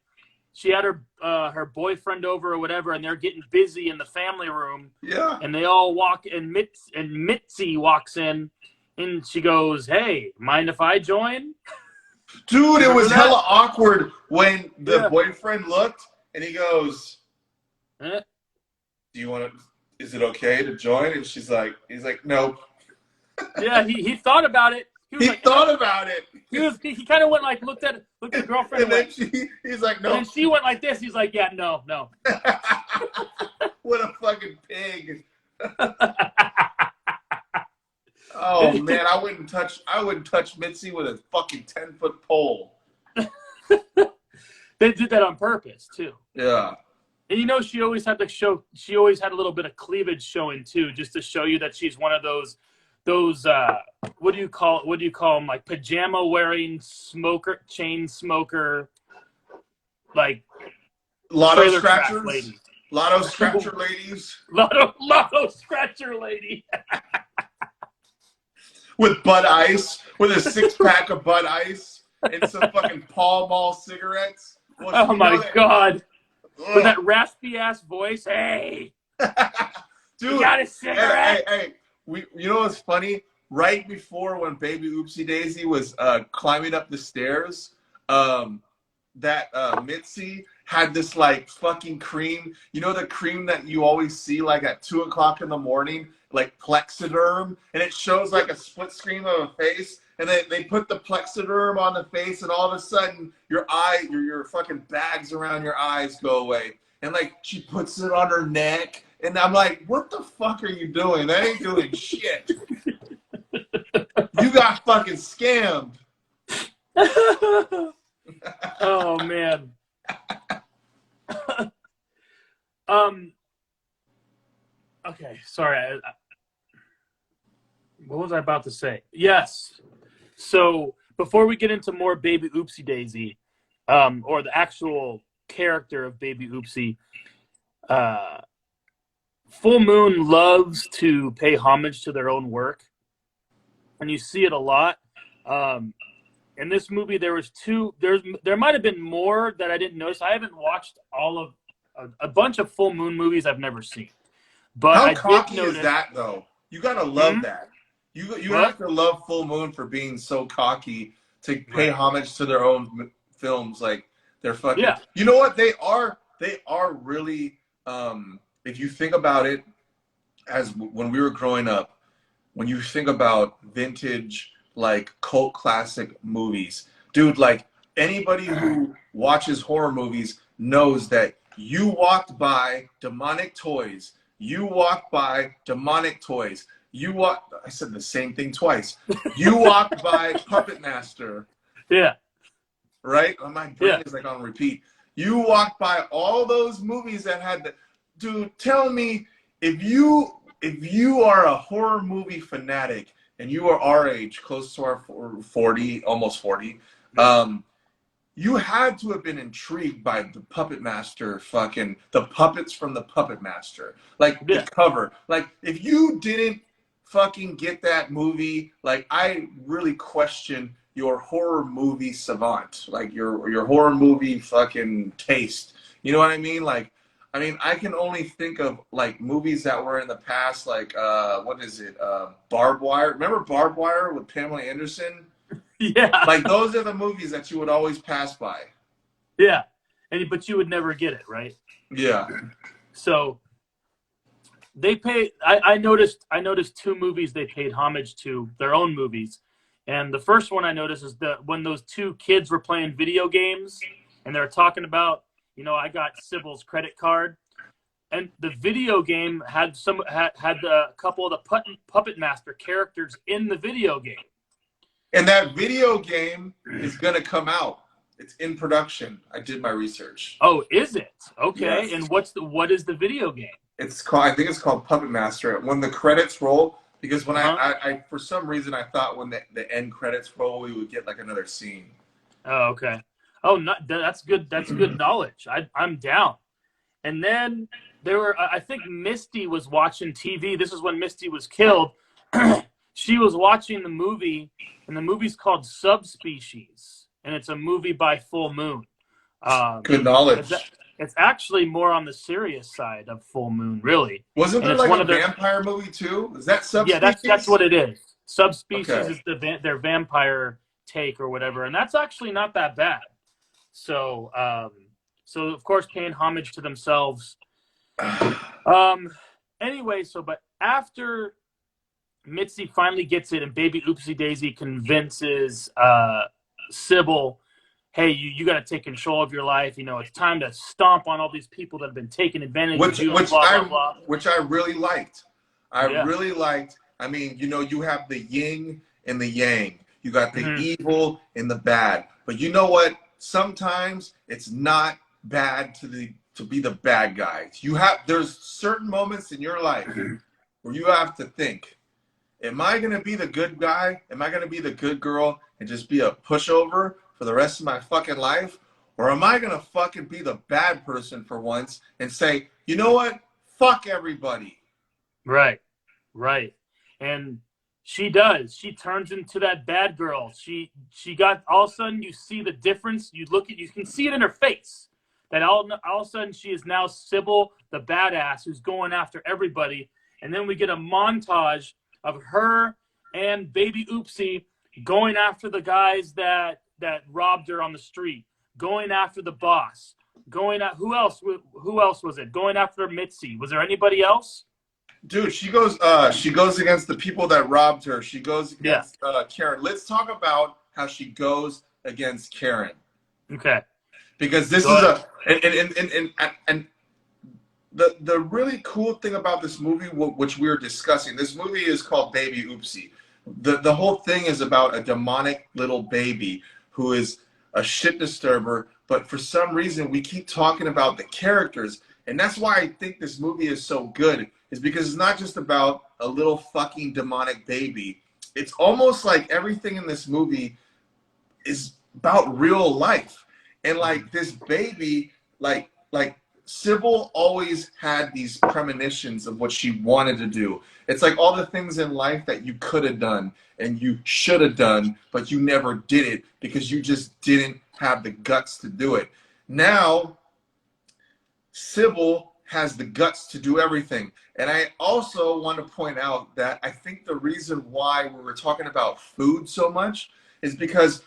She had her boyfriend over or whatever, and they're getting busy in the family room. Yeah. And they all walk, and Mitzi walks in, and she goes, "Hey, mind if I join?" Dude, it was hella awkward when the Yeah. boyfriend looked and he goes, Eh? "Do you want to? Is it okay to join?" And he's like, "Nope." Yeah, he thought about it. He thought about it. He kind of went like looked at the girlfriend And then he's like, "No." And then she went like this. He's like, "Yeah, no." What a fucking pig. Oh man, I wouldn't touch Mitzi with a fucking 10-foot pole. They did that on purpose too. Yeah. And you know, she always had a little bit of cleavage showing too, just to show you that she's one of those what do you call them, like pajama wearing chain smoker, like Lotto scratcher scratchers. ladies. Lotto scratcher ladies. Lotto scratcher lady. With Bud Ice, with a 6-pack of Bud Ice and some fucking Pall Mall cigarettes. Well, Oh my God. Ugh. With that raspy ass voice. Hey. Dude, You got a cigarette? Hey. You know what's funny? Right before when Baby Oopsie Daisy was climbing up the stairs, that Mitzi had this like fucking cream. You know the cream that you always see like at 2 o'clock in the morning, like Plexiderm, and it shows like a split screen of a face, and they put the Plexiderm on the face, and all of a sudden your fucking bags around your eyes go away, and like she puts it on her neck, and I'm like, what the fuck are you doing? That ain't doing shit. You got fucking scammed. Oh man. Okay, sorry. What was I about to say? Yes. So before we get into more Baby Oopsie Daisy, or the actual character of Baby Oopsie, Full Moon loves to pay homage to their own work, and you see it a lot. In this movie, there might have been more that I didn't notice. I haven't watched all of a bunch of Full Moon movies I've never seen. But how I cocky did notice, is that though? You gotta love that. You have to love Full Moon for being so cocky to pay homage to their own films. Like they're fucking. Yeah. You know what? They are really. If you think about it, as when we were growing up, when you think about vintage like cult classic movies, dude, like anybody who watches horror movies knows that you walked by demonic toys. You walked by demonic toys. I said the same thing twice. You walked by Puppet Master. Yeah. Right? My brain is like on repeat. You walked by all those movies that had the. Dude, tell me if you are a horror movie fanatic and you are our age, close to our 40, almost 40, you had to have been intrigued by the Puppet Master, the puppets from the Puppet Master. Like the cover. Like if you didn't fucking get that movie, like I really question your horror movie savant, like your horror movie fucking taste. You know what I mean? Like, I mean, I can only think of like movies that were in the past, like what is it? Barbed Wire. Remember Barbed Wire with Pamela Anderson? Yeah. Like those are the movies that you would always pass by. Yeah. But you would never get it, right? Yeah. So I noticed 2 movies they paid homage to, their own movies. And the first one I noticed is when those 2 kids were playing video games and they're talking about, I got Sybil's credit card, and the video game had a couple of the Puppet Master characters in the video game. And that video game is gonna come out. It's in production. I did my research. Oh, is it? Okay. Yes. And what is the video game? I think it's called Puppet Master. When the credits roll, because when I for some reason I thought when the end credits roll we would get like another scene. Oh, okay. Oh, that's good. That's good knowledge. I'm down. And then I think Misty was watching TV. This is when Misty was killed. she was watching the movie, and the movie's called Subspecies, and it's a movie by Full Moon. Good knowledge. It's actually more on the serious side of Full Moon, really. Wasn't and there it's like a vampire movie too? Is that Subspecies? Yeah, that's what it is. Subspecies is their vampire take or whatever, and that's actually not that bad. So, so of course, paying homage to themselves. Anyway, but after Mitzi finally gets it, and Baby Oopsie Daisy convinces Sybil, hey, you got to take control of your life. You know, it's time to stomp on all these people that have been taking advantage of you. Which I really liked. Really liked. I mean, you know, you have the yin and the yang. You got the evil and the bad. But you know what? Sometimes it's not bad to be the bad guy. There's certain moments in your life where you have to think, am I going to be the good guy? Am I going to be the good girl and just be a pushover for the rest of my fucking life? Or am I going to fucking be the bad person for once and say, you know what? Fuck everybody. Right. And she does. She turns into that bad girl. She got, all of a sudden you see the difference. You can see it in her face. That all of a sudden she is now Sybil, the badass who's going after everybody. And then we get a montage of her and Baby Oopsie going after the guys that robbed her on the street, going after the boss, who else was it? Going after Mitzi. Was there anybody else? Dude, she goes against the people that robbed her. She goes against Karen. Let's talk about how she goes against Karen. Okay. Because this is and the really cool thing about this movie, which we were discussing, this movie is called Baby Oopsie. The whole thing is about a demonic little baby who is a shit disturber, but for some reason we keep talking about the characters, and that's why I think this movie is so good, is because it's not just about a little fucking demonic baby. It's almost like everything in this movie is about real life. And like this baby, like Sybil always had these premonitions of what she wanted to do. It's like all the things in life that you could have done and you should have done, but you never did it because you just didn't have the guts to do it. Now, Sybil has the guts to do everything. And I also want to point out that I think the reason why we were talking about food so much is because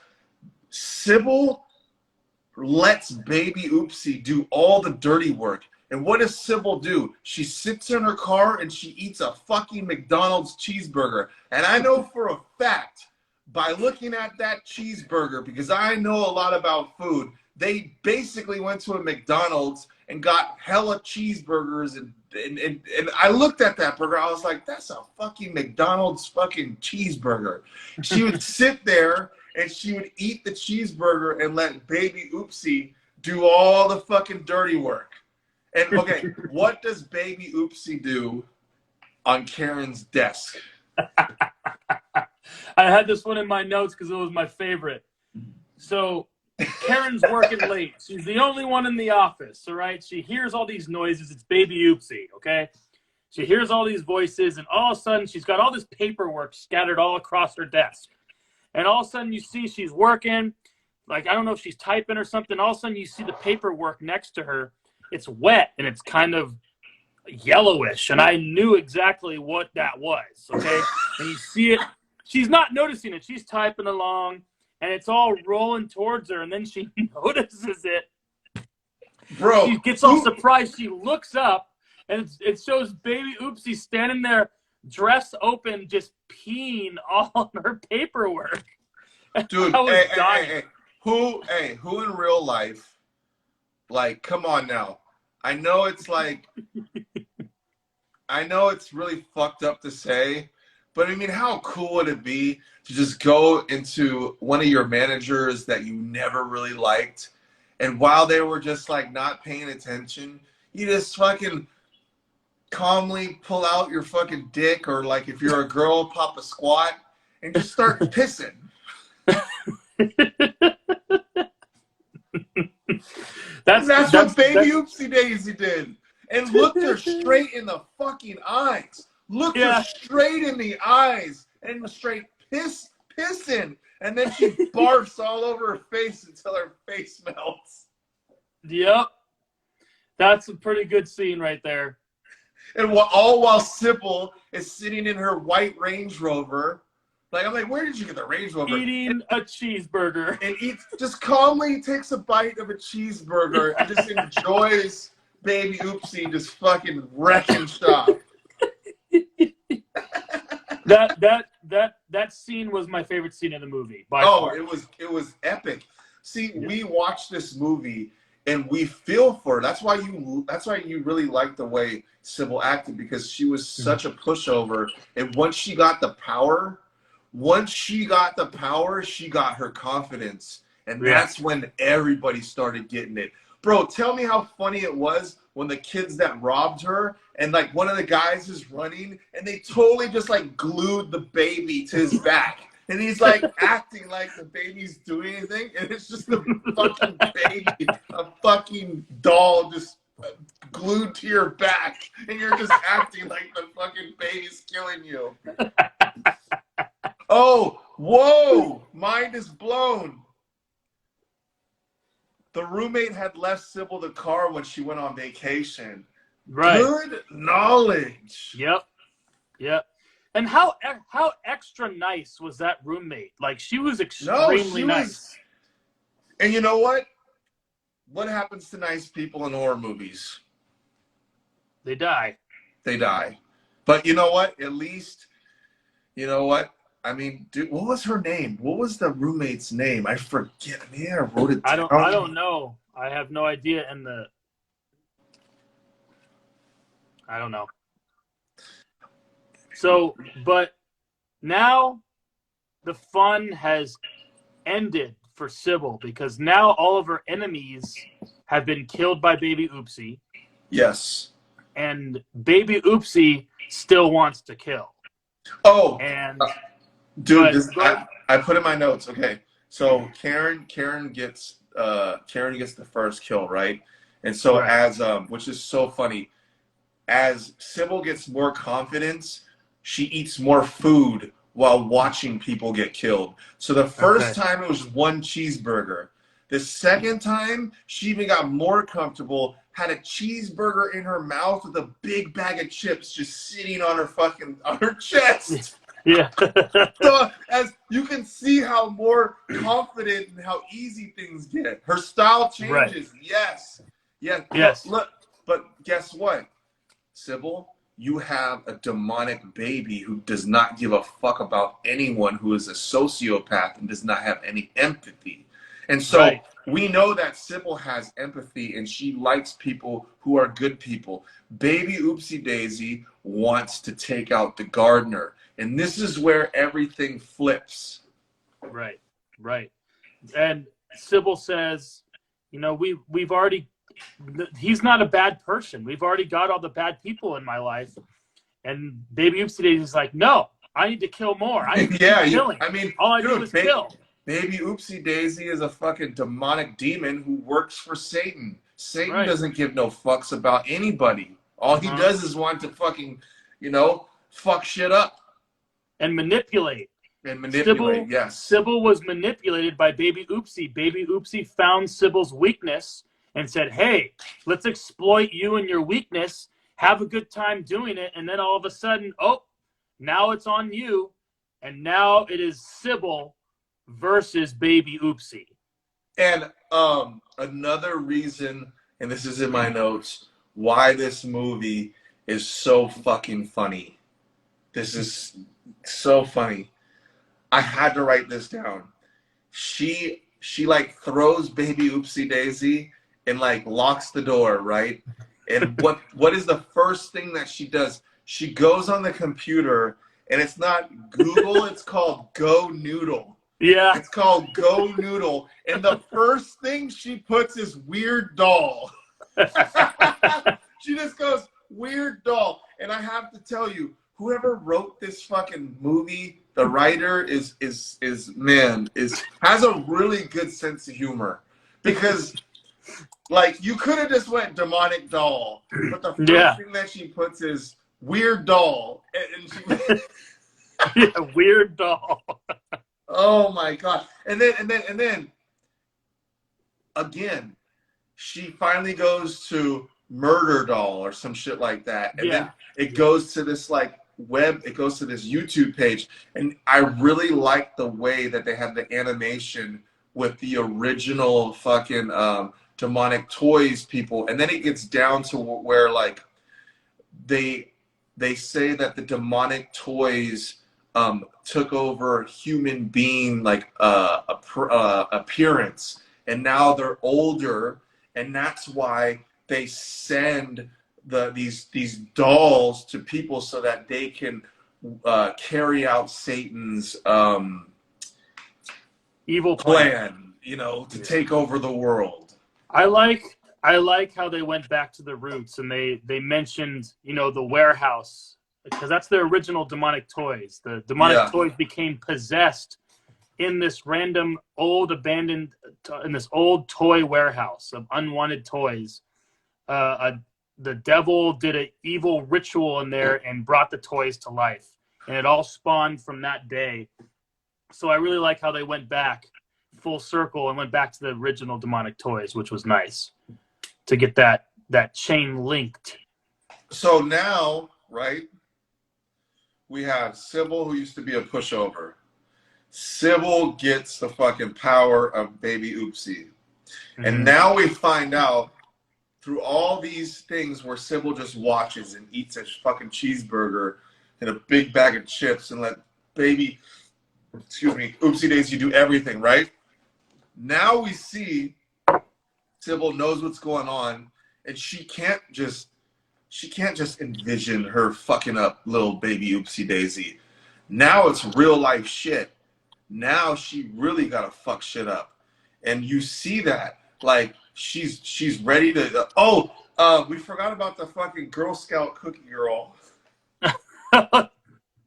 Sybil lets Baby Oopsie do all the dirty work. And what does Sybil do? She sits in her car and she eats a fucking McDonald's cheeseburger. And I know for a fact, by looking at that cheeseburger, because I know a lot about food, they basically went to a McDonald's and got hella cheeseburgers. And I looked at that burger, I was like, that's a fucking McDonald's fucking cheeseburger. She would sit there and she would eat the cheeseburger and let Baby Oopsie do all the fucking dirty work. And okay, what does Baby Oopsie do on Karen's desk? I had this one in my notes because it was my favorite. So Karen's working late. She's the only one in the office, all right? She hears all these noises. It's Baby Oopsie, okay? She hears all these voices, and all of a sudden she's got all this paperwork scattered all across her desk. And all of a sudden you see she's working, like I don't know if she's typing or something. All of a sudden you see the paperwork next to her. It's wet and it's kind of yellowish, and I knew exactly what that was, okay? And you see it. She's not noticing it. She's typing along, and it's all rolling towards her, and then she notices it. Bro. She gets all surprised. She looks up, and it shows Baby Oopsie standing there, dress open, just peeing all on her paperwork. Dude, hey, who in real life, like, come on now. I know it's like, I know it's really fucked up to say, but I mean, how cool would it be to just go into one of your managers that you never really liked, and while they were just like not paying attention, you just fucking calmly pull out your fucking dick, or like if you're a girl, pop a squat and just start pissing. That's what Baby Oopsie Daisy did. And looked her straight in the fucking eyes. Looked her straight in the eyes and straight pissing. And then she barfs all over her face until her face melts. Yep. That's a pretty good scene right there. And all while Sybil is sitting in her white Range Rover. Like, I'm like, where did you get the Range Rover? Eating a cheeseburger. And just calmly takes a bite of a cheeseburger and just enjoys Baby Oopsie just fucking wrecking shop. That scene was my favorite scene in the movie. By far. It was epic. See, we watched this movie and we feel for her. That's why you really like the way Sybil acted, because she was such a pushover. And once she got the power, she got her confidence. And that's when everybody started getting it. Bro, tell me how funny it was when the kids that robbed her and like one of the guys is running and they totally just like glued the baby to his back. And he's like acting like the baby's doing anything. And it's just the fucking baby, a fucking doll just glued to your back. And you're just acting like the fucking baby's killing you. Oh, whoa, mind is blown. The roommate had left Sybil the car when she went on vacation. Right. Good knowledge. Yep. And how extra nice was that roommate? Like, she was extremely nice. And you know what? What happens to nice people in horror movies? They die. But you know what? At least, you know what? I mean, dude, what was her name? What was the roommate's name? I forget. Man, I wrote it down. I don't know. I have no idea. I don't know. So, but now the fun has ended for Sybil, because now all of her enemies have been killed by Baby Oopsie. Yes. And Baby Oopsie still wants to kill. Oh. And dude, I put in my notes. Okay, so Karen gets the first kill, right? And so as which is so funny, as Sybil gets more confidence, she eats more food while watching people get killed. So the first time it was one cheeseburger. The second time she even got more comfortable, had a cheeseburger in her mouth with a big bag of chips just sitting on her chest. Yeah. So as you can see how more confident and how easy things get. Her style changes. Right. Yes. Yeah. Yes. Look, but guess what? Sybil, you have a demonic baby who does not give a fuck about anyone, who is a sociopath and does not have any empathy. And so we know that Sybil has empathy and she likes people who are good people. Baby Oopsie Daisy wants to take out the gardener. And this is where everything flips. Right. And Sybil says, you know, we've already, he's not a bad person. We've already got all the bad people in my life. And Baby Oopsie Daisy's like, no, I need to kill more. I need to keep killing. I mean, all I do is kill. Baby Oopsie Daisy is a fucking demonic demon who works for Satan. Satan doesn't give no fucks about anybody. All he does is want to fucking, you know, fuck shit up. And manipulate. Sybil was manipulated by Baby Oopsie. Baby Oopsie found Sybil's weakness and said, hey, let's exploit you and your weakness. Have a good time doing it. And then all of a sudden, oh, now it's on you. And now it is Sybil versus Baby Oopsie. And another reason, and this is in my notes, why this movie is so fucking funny. This is so funny. I had to write this down. She like throws Baby Oopsie Daisy and like locks the door, right? And what is the first thing that she does? She goes on the computer, and it's not Google, it's called Go Noodle. Yeah. It's called Go Noodle. And the first thing she puts is weird doll. She just goes, weird doll. And I have to tell you, whoever wrote this fucking movie, the writer has a really good sense of humor. Because like you could have just went demonic doll, but the first thing that she puts is weird doll. And Yeah, weird doll. Oh my god! And then again, she finally goes to Murder Doll or some shit like that, and Yeah. then it goes to this like it goes to this YouTube page, and I really like the way that they have the animation with the original fucking demonic toys people, and then it gets down to where like they say that the demonic toys took over human being like appearance, and now they're older, and that's why they send these dolls to people so that they can carry out Satan's Evil plan, you know, to take over the world. I like how they went back to the roots, and they mentioned, you know, the warehouse, because that's their original demonic toys. The demonic toys became possessed in this random old abandoned in this old toy warehouse of unwanted toys. The devil did an evil ritual in there and brought the toys to life, and it all spawned from that day. So I really like how they went back full circle and went back to the original demonic toys, which was nice to get that chain linked. So now, right, we have Sybil, who used to be a pushover. Sybil gets the fucking power of Baby Oopsie. Mm-hmm. And now we find out through all these things where Sybil just watches and eats a fucking cheeseburger and a big bag of chips and let Baby, Oopsie Daisy do everything, right? Now we see Sybil knows what's going on, and she can't just envision her fucking up little Baby Oopsie Daisy. Now it's real life shit. Now she really gotta fuck shit up, and you see that like she's ready to. We forgot about the fucking Girl Scout cookie girl.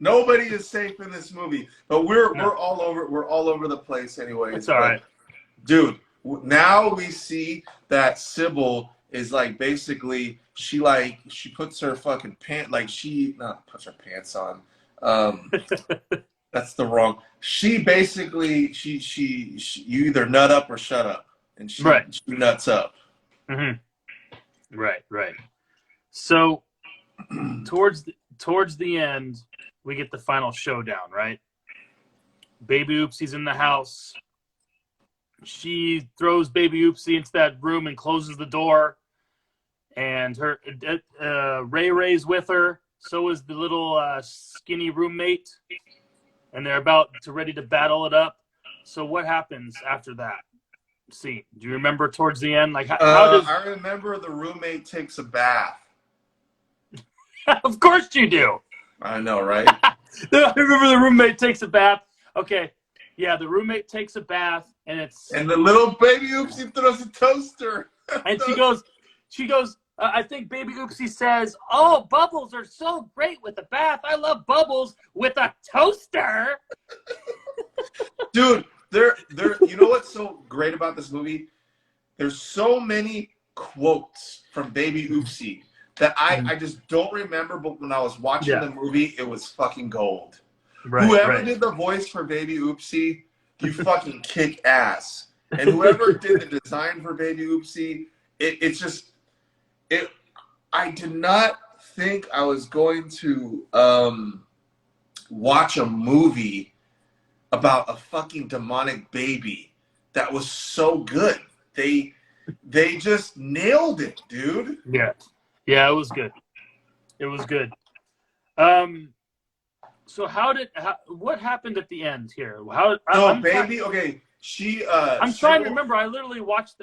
Nobody is safe in this movie, but we're all over the place anyways. It's all right, dude. Now we see that Sybil is like basically she puts her fucking puts her pants on. That's the wrong. She basically she you either nut up or shut up, and she nuts up. Mm-hmm. Right. So towards the end, we get the final showdown, right? Baby Oopsie's in the house. She throws Baby Oopsie into that room and closes the door. And her Ray Ray's with her. So is the little skinny roommate. And they're ready to battle it up. So what happens after that scene? Do you remember towards the end? Like how does? I remember the roommate takes a bath. Of course you do. I know, right? I remember the roommate takes a bath. Okay. Yeah, the roommate takes a bath, and the little Baby Oopsie throws a toaster. And she goes, I think Baby Oopsie says, "Oh, bubbles are so great with a bath. I love bubbles with a toaster." Dude, you know what's so great about this movie? There's so many quotes from Baby Oopsie that I just don't remember, but when I was watching the movie, it was fucking gold. Whoever did the voice for Baby Oopsie, you fucking kick ass. And whoever did the design for Baby Oopsie, I did not think I was going to watch a movie about a fucking demonic baby that was so good. They just nailed it, dude. Yeah, it was good. It was good. So what happened at the end here? Okay. I'm trying to remember. I literally watched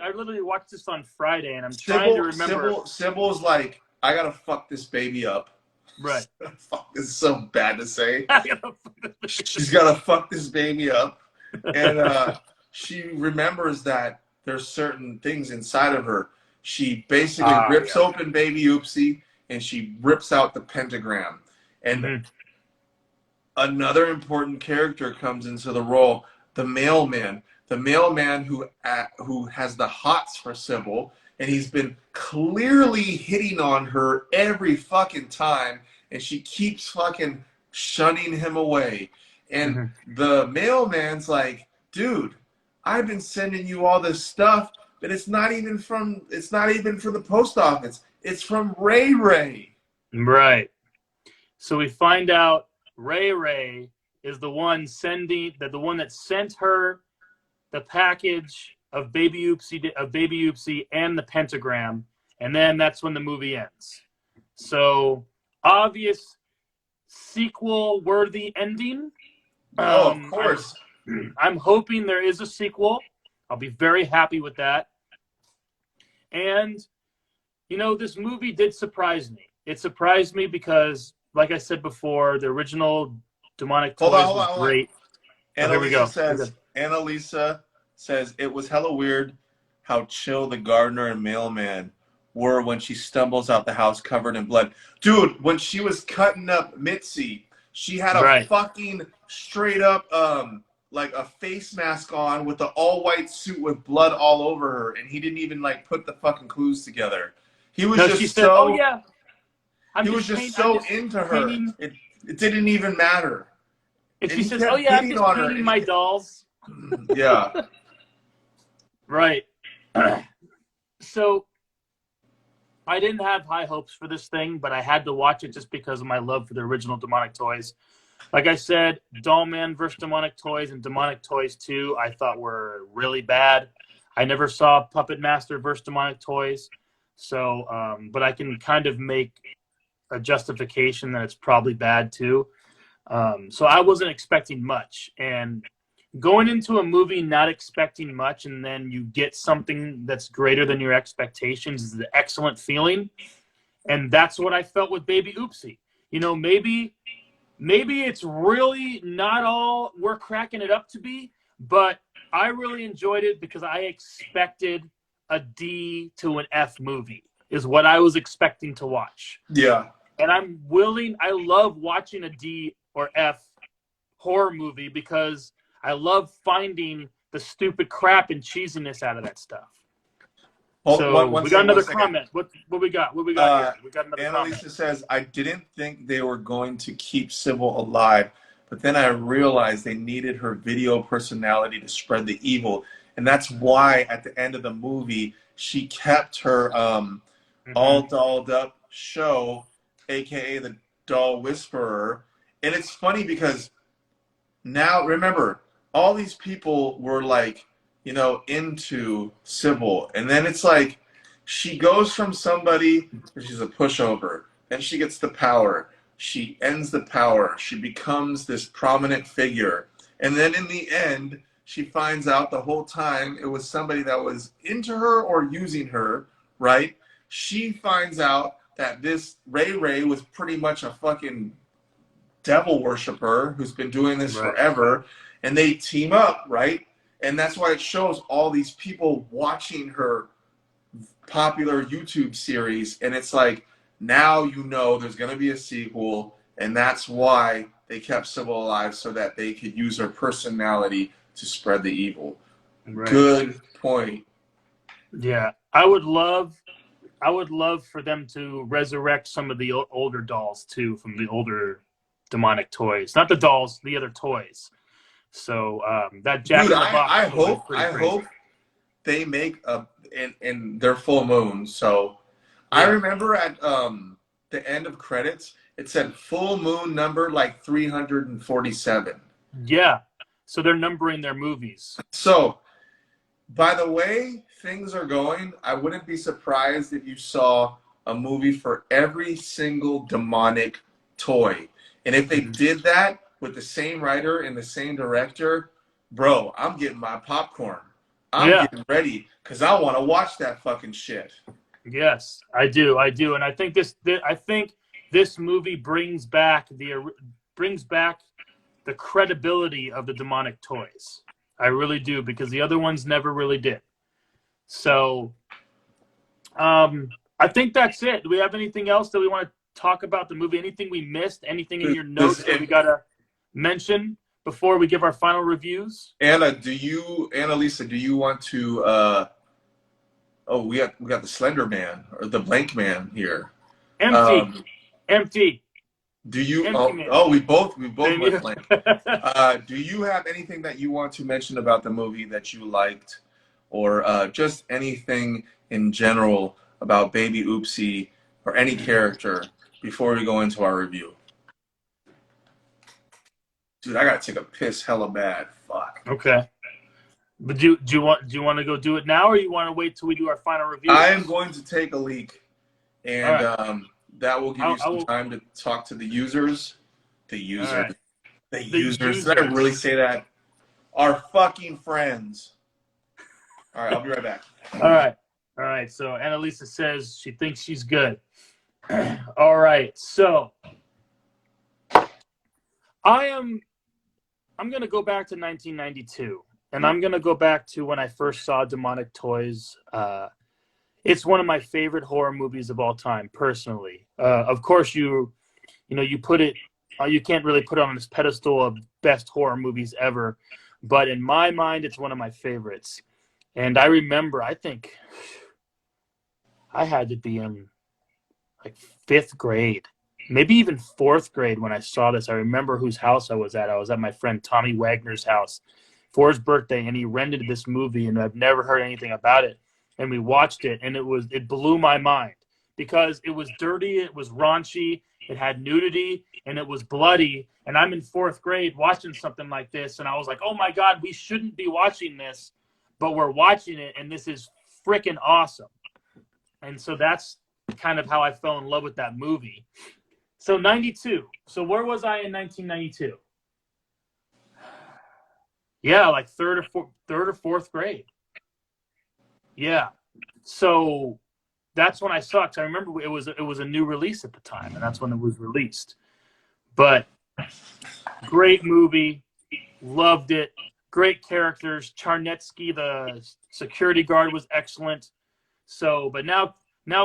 this on Friday, and I'm trying to remember. Sybil's like, I gotta fuck this baby up. Right. Fuck, this is so bad to say. She's gotta fuck this baby up, and she remembers that there's certain things inside of her. She basically rips open Baby Oopsie, and she rips out the pentagram. And another important character comes into the role, the mailman. The mailman who has the hots for Sybil, and he's been clearly hitting on her every fucking time, and she keeps fucking shunning him away. And the mailman's like, dude, I've been sending you all this stuff, but it's not even from the post office. It's from Ray Ray. Right. So we find out Ray Ray is the one that sent her the package of Baby Oopsie and the pentagram, and then that's when the movie ends. So obvious sequel-worthy ending. Oh, of course. I'm hoping there is a sequel. I'll be very happy with that. And, you know, this movie did surprise me. It surprised me because, like I said before, the original Demonic Toys was great. Here we go. Annalisa says, it was hella weird how chill the gardener and mailman were when she stumbles out the house covered in blood. Dude, when she was cutting up Mitzi, she had a fucking straight up like a face mask on with an all-white suit with blood all over her, and he didn't even like put the fucking clues together. He was just said, oh yeah. He was just so into her. It didn't even matter. And she says, oh yeah, I'm just painting my dolls. Yeah. Right. So I didn't have high hopes for this thing, but I had to watch it just because of my love for the original Demonic Toys. Like I said, Dollman vs. Demonic Toys and Demonic Toys 2 I thought were really bad. I never saw Puppet Master vs. Demonic Toys, so but I can kind of make a justification that it's probably bad too. So I wasn't expecting much, and going into a movie not expecting much and then you get something that's greater than your expectations is an excellent feeling. And that's what I felt with Baby Oopsie. You know, maybe it's really not all we're cracking it up to be, but I really enjoyed it because I expected a D to an F movie is what I was expecting to watch. Yeah. And I love watching a D or F horror movie because I love finding the stupid crap and cheesiness out of that stuff. We got another comment. What we got? What we got here? We got another comment. Annalisa says, I didn't think they were going to keep Sybil alive, but then I realized they needed her video personality to spread the evil. And that's why at the end of the movie, she kept her all dolled up show, a.k.a. the Doll Whisperer. And it's funny because now, remember, all these people were like, you know, into Sybil. And then it's like she goes from somebody where she's a pushover. Then she gets the power. She ends the power. She becomes this prominent figure. And then in the end, she finds out the whole time it was somebody that was into her or using her, right? She finds out that this Ray Ray was pretty much a fucking devil worshiper who's been doing this forever. And they team up, right? And that's why it shows all these people watching her popular YouTube series. And it's like, now you know there's going to be a sequel. And that's why they kept Sybil alive, so that they could use her personality to spread the evil. Right. Good point. Yeah. I would love for them to resurrect some of the older dolls, too, from the older Demonic Toys. Not the dolls, the other toys. So that Jack in the Box. I hope they make in their full moon. So yeah. I remember at the end of credits, it said full moon number like 347. Yeah. So they're numbering their movies. So by the way things are going, I wouldn't be surprised if you saw a movie for every single demonic toy. And if they did that with the same writer and the same director, bro, I'm getting my popcorn. I'm getting ready because I want to watch that fucking shit. Yes, I do, and I think this movie brings back the credibility of the Demonic Toys. I really do, because the other ones never really did. So, I think that's it. Do we have anything else that we want to talk about the movie? Anything we missed? Anything in your notes that we gotta mention before we give our final reviews? Annalisa, do you want to we got the Slender Man or the Blank Man here. Empty. Do you? Empty Man. We both went blank. You. Do you have anything that you want to mention about the movie that you liked, or just anything in general about Baby Oopsie or any character before we go into our review? Dude, I gotta take a piss hella bad. Fuck. Okay. But do you want to go do it now, or you want to wait till we do our final review? I am going to take a leak, and right. that will give you some time to talk to the users. The users. Right. The users. Did I really say that? Our fucking friends. All right, I'll be right back. All right. So Annalisa says she thinks she's good. All right. So I'm going to go back to 1992, and I'm going to go back to when I first saw Demonic Toys. It's one of my favorite horror movies of all time, personally. Of course, you put it. You can't really put it on this pedestal of best horror movies ever, but in my mind, it's one of my favorites. And I remember, I think I had to be in like 5th grade, maybe even 4th grade when I saw this. I remember whose house I was at. I was at my friend Tommy Wagner's house for his birthday, and he rented this movie, and I've never heard anything about it. And we watched it, and it blew my mind because it was dirty, it was raunchy, it had nudity, and it was bloody. And I'm in 4th grade watching something like this, and I was like, oh my God, we shouldn't be watching this, but we're watching it, and this is freaking awesome. And so that's kind of how I fell in love with that movie. So 92. So where was I in 1992? Yeah, like third or fourth grade. Yeah. So that's when I saw it. 'Cause I remember it was a new release at the time, and that's when it was released. But great movie, loved it. Great characters. Charnetsky, the security guard, was excellent. So, but now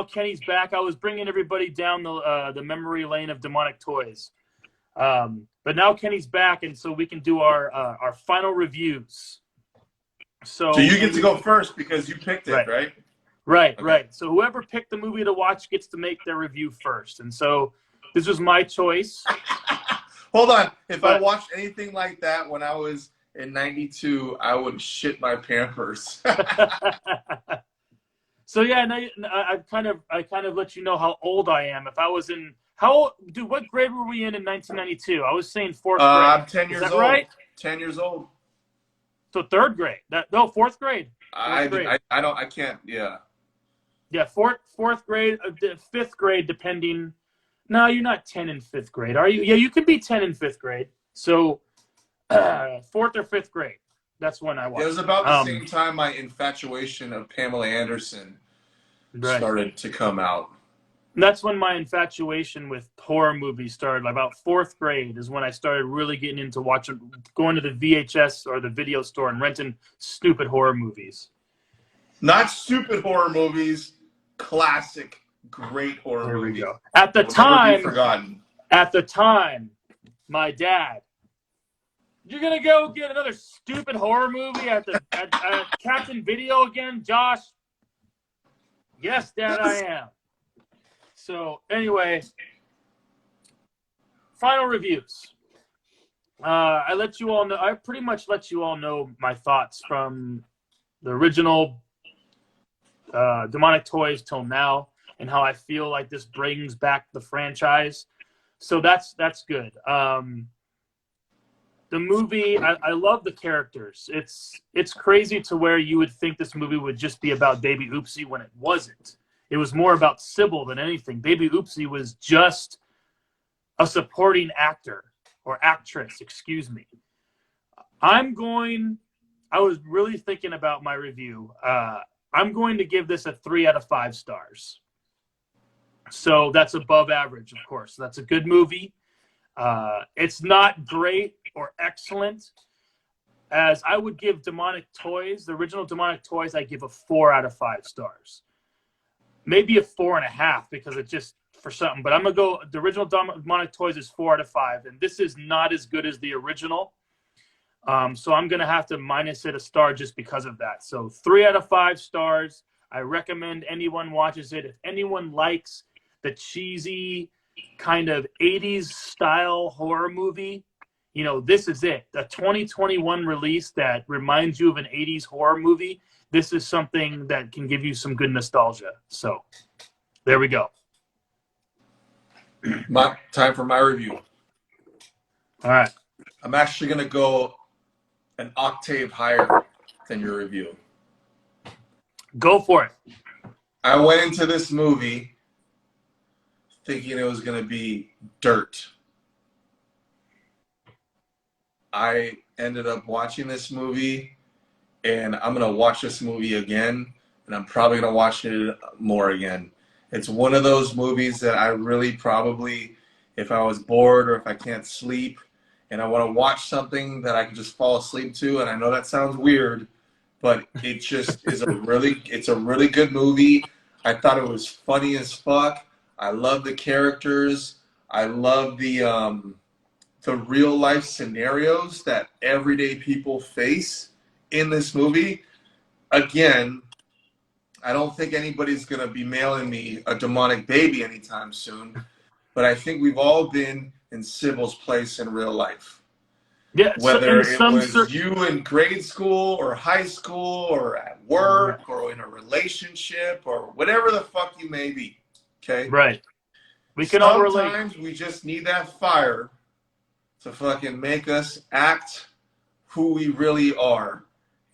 Kenny's back. I was bringing everybody down the memory lane of Demonic Toys. But now Kenny's back, and so we can do our final reviews. So you get to go first because you picked it, right? Right, okay. Right. So whoever picked the movie to watch gets to make their review first. And so this was my choice. Hold on. If I watched anything like that when I was in 92, I would shit my Pampers. So yeah, I kind of let you know how old I am. If I was in what grade were we in 1992? I was saying 4th grade. I'm 10 years old. Right? 10 years old. So 3rd grade. 4th grade. I can't. Yeah. Yeah, 4th grade, 5th grade, depending. No, you're not 10 in 5th grade, are you? Yeah, you can be 10 in 5th grade. So 4th or 5th grade. That's when I watched. It was about the same time my infatuation of Pamela Anderson started to come out. And that's when my infatuation with horror movies started. About 4th grade is when I started really getting into going to the VHS or the video store and renting stupid horror movies. Not stupid horror movies, classic, great horror movies. There we go. At the time, my dad, you're going to go get another stupid horror movie at Captain Video again, Josh? Yes, Dad, I am. So, anyway, final reviews. I pretty much let you all know my thoughts from the original Demonic Toys till now, and how I feel like this brings back the franchise. So that's good. The movie, I love the characters. It's crazy to where you would think this movie would just be about Baby Oopsie when it wasn't. It was more about Sybil than anything. Baby Oopsie was just a supporting actor or actress, excuse me. I was really thinking about my review. I'm going to give this a 3 out of 5 stars. So that's above average, of course. That's a good movie. It's not great or excellent. As I would give Demonic Toys, the original Demonic Toys, I give a 4 out of 5 stars. Maybe a 4.5 because it just for something. But I'm going to go, the original Demonic Toys is 4 out of 5. And this is not as good as the original. So I'm going to have to minus it a star just because of that. So 3 out of 5 stars. I recommend anyone watches it. If anyone likes the cheesy, kind of 80s style horror movie, you know, this is it. A 2021 release that reminds you of an 80s horror movie. This is something that can give you some good nostalgia. So there we go. Time for my review. All right. I'm actually going to go an octave higher than your review. Go for it. I went into this movie thinking it was going to be dirt. I ended up watching this movie, and I'm going to watch this movie again, and I'm probably going to watch it more again. It's one of those movies that I really probably, if I was bored or if I can't sleep and I want to watch something that I can just fall asleep to, and I know that sounds weird, but it just is it's a really good movie. I thought it was funny as fuck. I love the characters. I love the real life scenarios that everyday people face in this movie. Again, I don't think anybody's going to be mailing me a demonic baby anytime soon, but I think we've all been in Sybil's place in real life. Yeah, whether it was you in grade school or high school or at work or in a relationship or whatever the fuck you may be. Okay? Right. We can all relate. Sometimes we just need that fire to fucking make us act who we really are.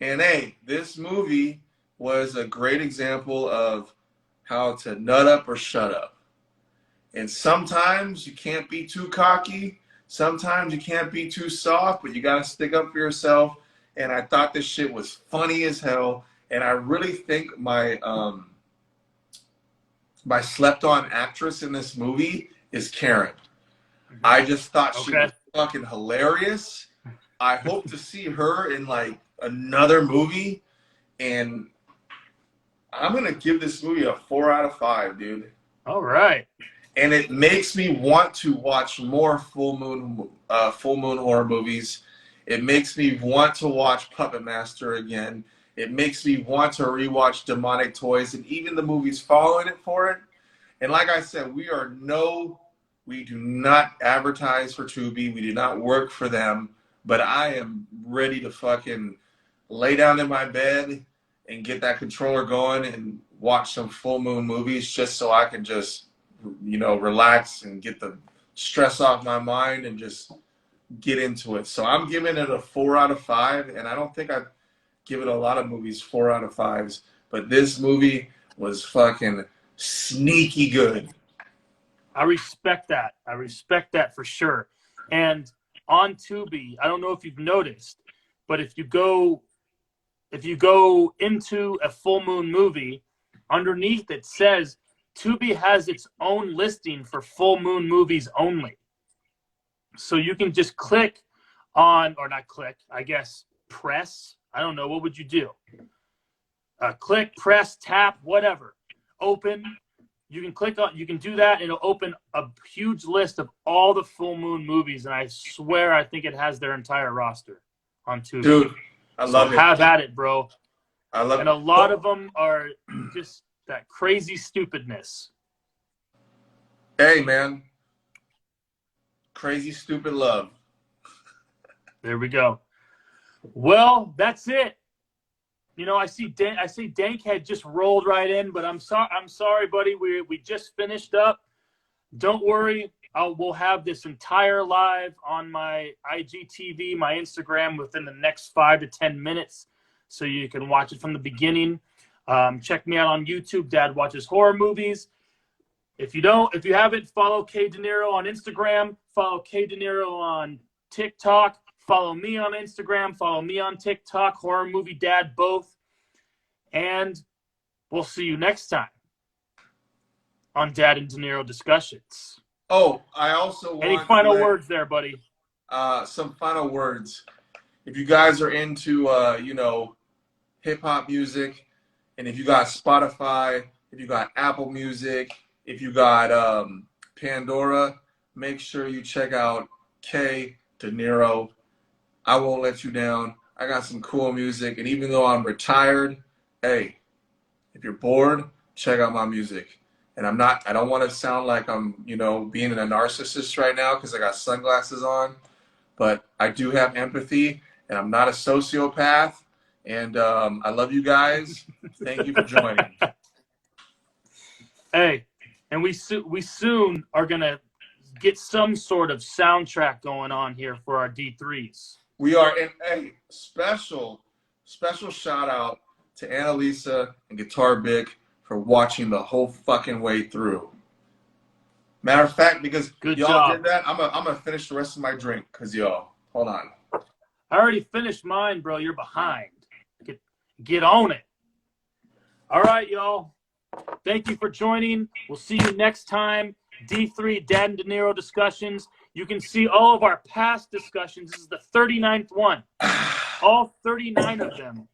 And hey, this movie was a great example of how to nut up or shut up. And sometimes you can't be too cocky. Sometimes you can't be too soft, but you got to stick up for yourself. And I thought this shit was funny as hell. And I really think my slept-on actress in this movie is Karen. I just thought she was fucking hilarious. I hope to see her in like another movie. And I'm going to give this movie a 4 out of 5, dude. All right. And it makes me want to watch more full moon horror movies. It makes me want to watch Puppet Master again. It makes me want to rewatch Demonic Toys and even the movies following it for it. And like I said, we do not advertise for Tubi. We do not work for them. But I am ready to fucking lay down in my bed and get that controller going and watch some full moon movies just so I can just, you know, relax and get the stress off my mind and just get into it. So I'm giving it a 4 out of 5, and I don't think I've given a lot of movies 4 out of 5s, but this movie was fucking sneaky good. I respect that. I respect that for sure. And on Tubi, I don't know if you've noticed, but if you go into a full moon movie, underneath it says Tubi has its own listing for full moon movies only. So you can just click on, or not click, I guess, press. I don't know. What would you do? Click, press, tap, whatever. Open. You can click on, you can do that, and it'll open a huge list of all the full moon movies. And I swear, I think it has their entire roster on Tubi. Dude, I love it. Have at it, bro. I love it. And a lot of them are just that crazy stupidness. Hey, man. Crazy stupid love. There we go. Well, that's it. You know, I see Dankhead just rolled right in, but I'm sorry, buddy. We just finished up. Don't worry. We'll have this entire live on my IGTV, my Instagram, within the next 5 to 10 minutes, so you can watch it from the beginning. Check me out on YouTube. Dad Watches Horror Movies. If you haven't, follow K Dinero on Instagram. Follow K Dinero on TikTok. Follow me on Instagram. Follow me on TikTok. Horror Movie Dad, both. And we'll see you next time on Dad and Dinero Discussions. Oh, I also want any final words there, buddy? Some final words. If you guys are into, hip hop music, and if you got Spotify, if you got Apple Music, if you got Pandora, make sure you check out K Dinero. I won't let you down. I got some cool music, and even though I'm retired, hey, if you're bored, check out my music. And I don't want to sound like I'm, being a narcissist right now because I got sunglasses on, but I do have empathy and I'm not a sociopath. And I love you guys. Thank you for joining. Hey, and we soon are going to get some sort of soundtrack going on here for our D3s. We are in a special shout out to Annalisa and Guitar Bic for watching the whole fucking way through. Matter of fact, because y'all did that, I'm gonna finish the rest of my drink because y'all. Hold on. I already finished mine, bro. You're behind. Get on it. All right, y'all. Thank you for joining. We'll see you next time. D3 Dad and Dinero discussions. You can see all of our past discussions. This is the 39th one. All 39 of them.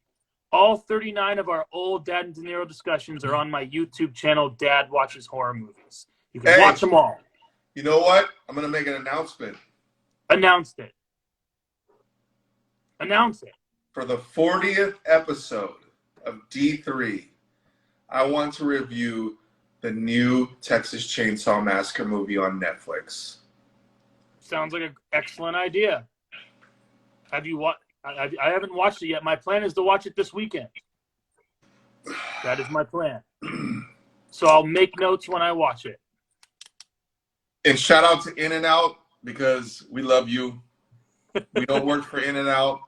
All 39 of our old Dad and Dinero discussions are on my YouTube channel, Dad Watches Horror Movies. You can watch them all. You know what? I'm going to make an announcement. Announced it. Announce it. For the 40th episode of D3, I want to review the new Texas Chainsaw Massacre movie on Netflix. Sounds like an excellent idea. Have you watched? I haven't watched it yet. My plan is to watch it this weekend. That is my plan. So I'll make notes when I watch it. And shout out to In-N-Out because we love you. We don't work for In-N-Out.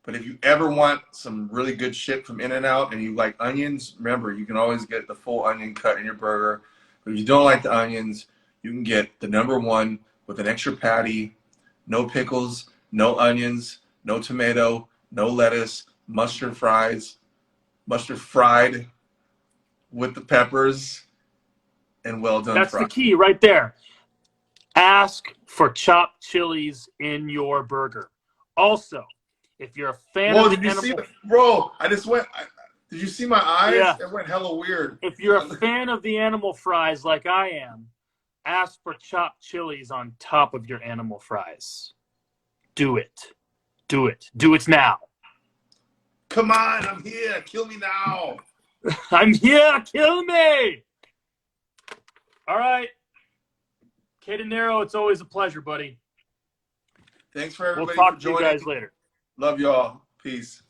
But if you ever want some really good shit from In-N-Out and you like onions, remember, you can always get the full onion cut in your burger. But if you don't like the onions, you can get the #1 with an extra patty, no pickles, no onions, no tomato, no lettuce, mustard fried with the peppers, and well done That's fries. the key right there. Ask for chopped chilies in your burger. Also, if you're a fan of the animal... Bro, I just went... did you see my eyes? Yeah. It went hella weird. If you're a fan of the animal fries like I am, ask for chopped chilies on top of your animal fries. Do it. Do it. Do it now. Come on, I'm here. Kill me now. I'm here. Kill me. All right. Dinero, it's always a pleasure, buddy. Thanks for everybody. We'll talk for to you joining. guys later. Love y'all. Peace.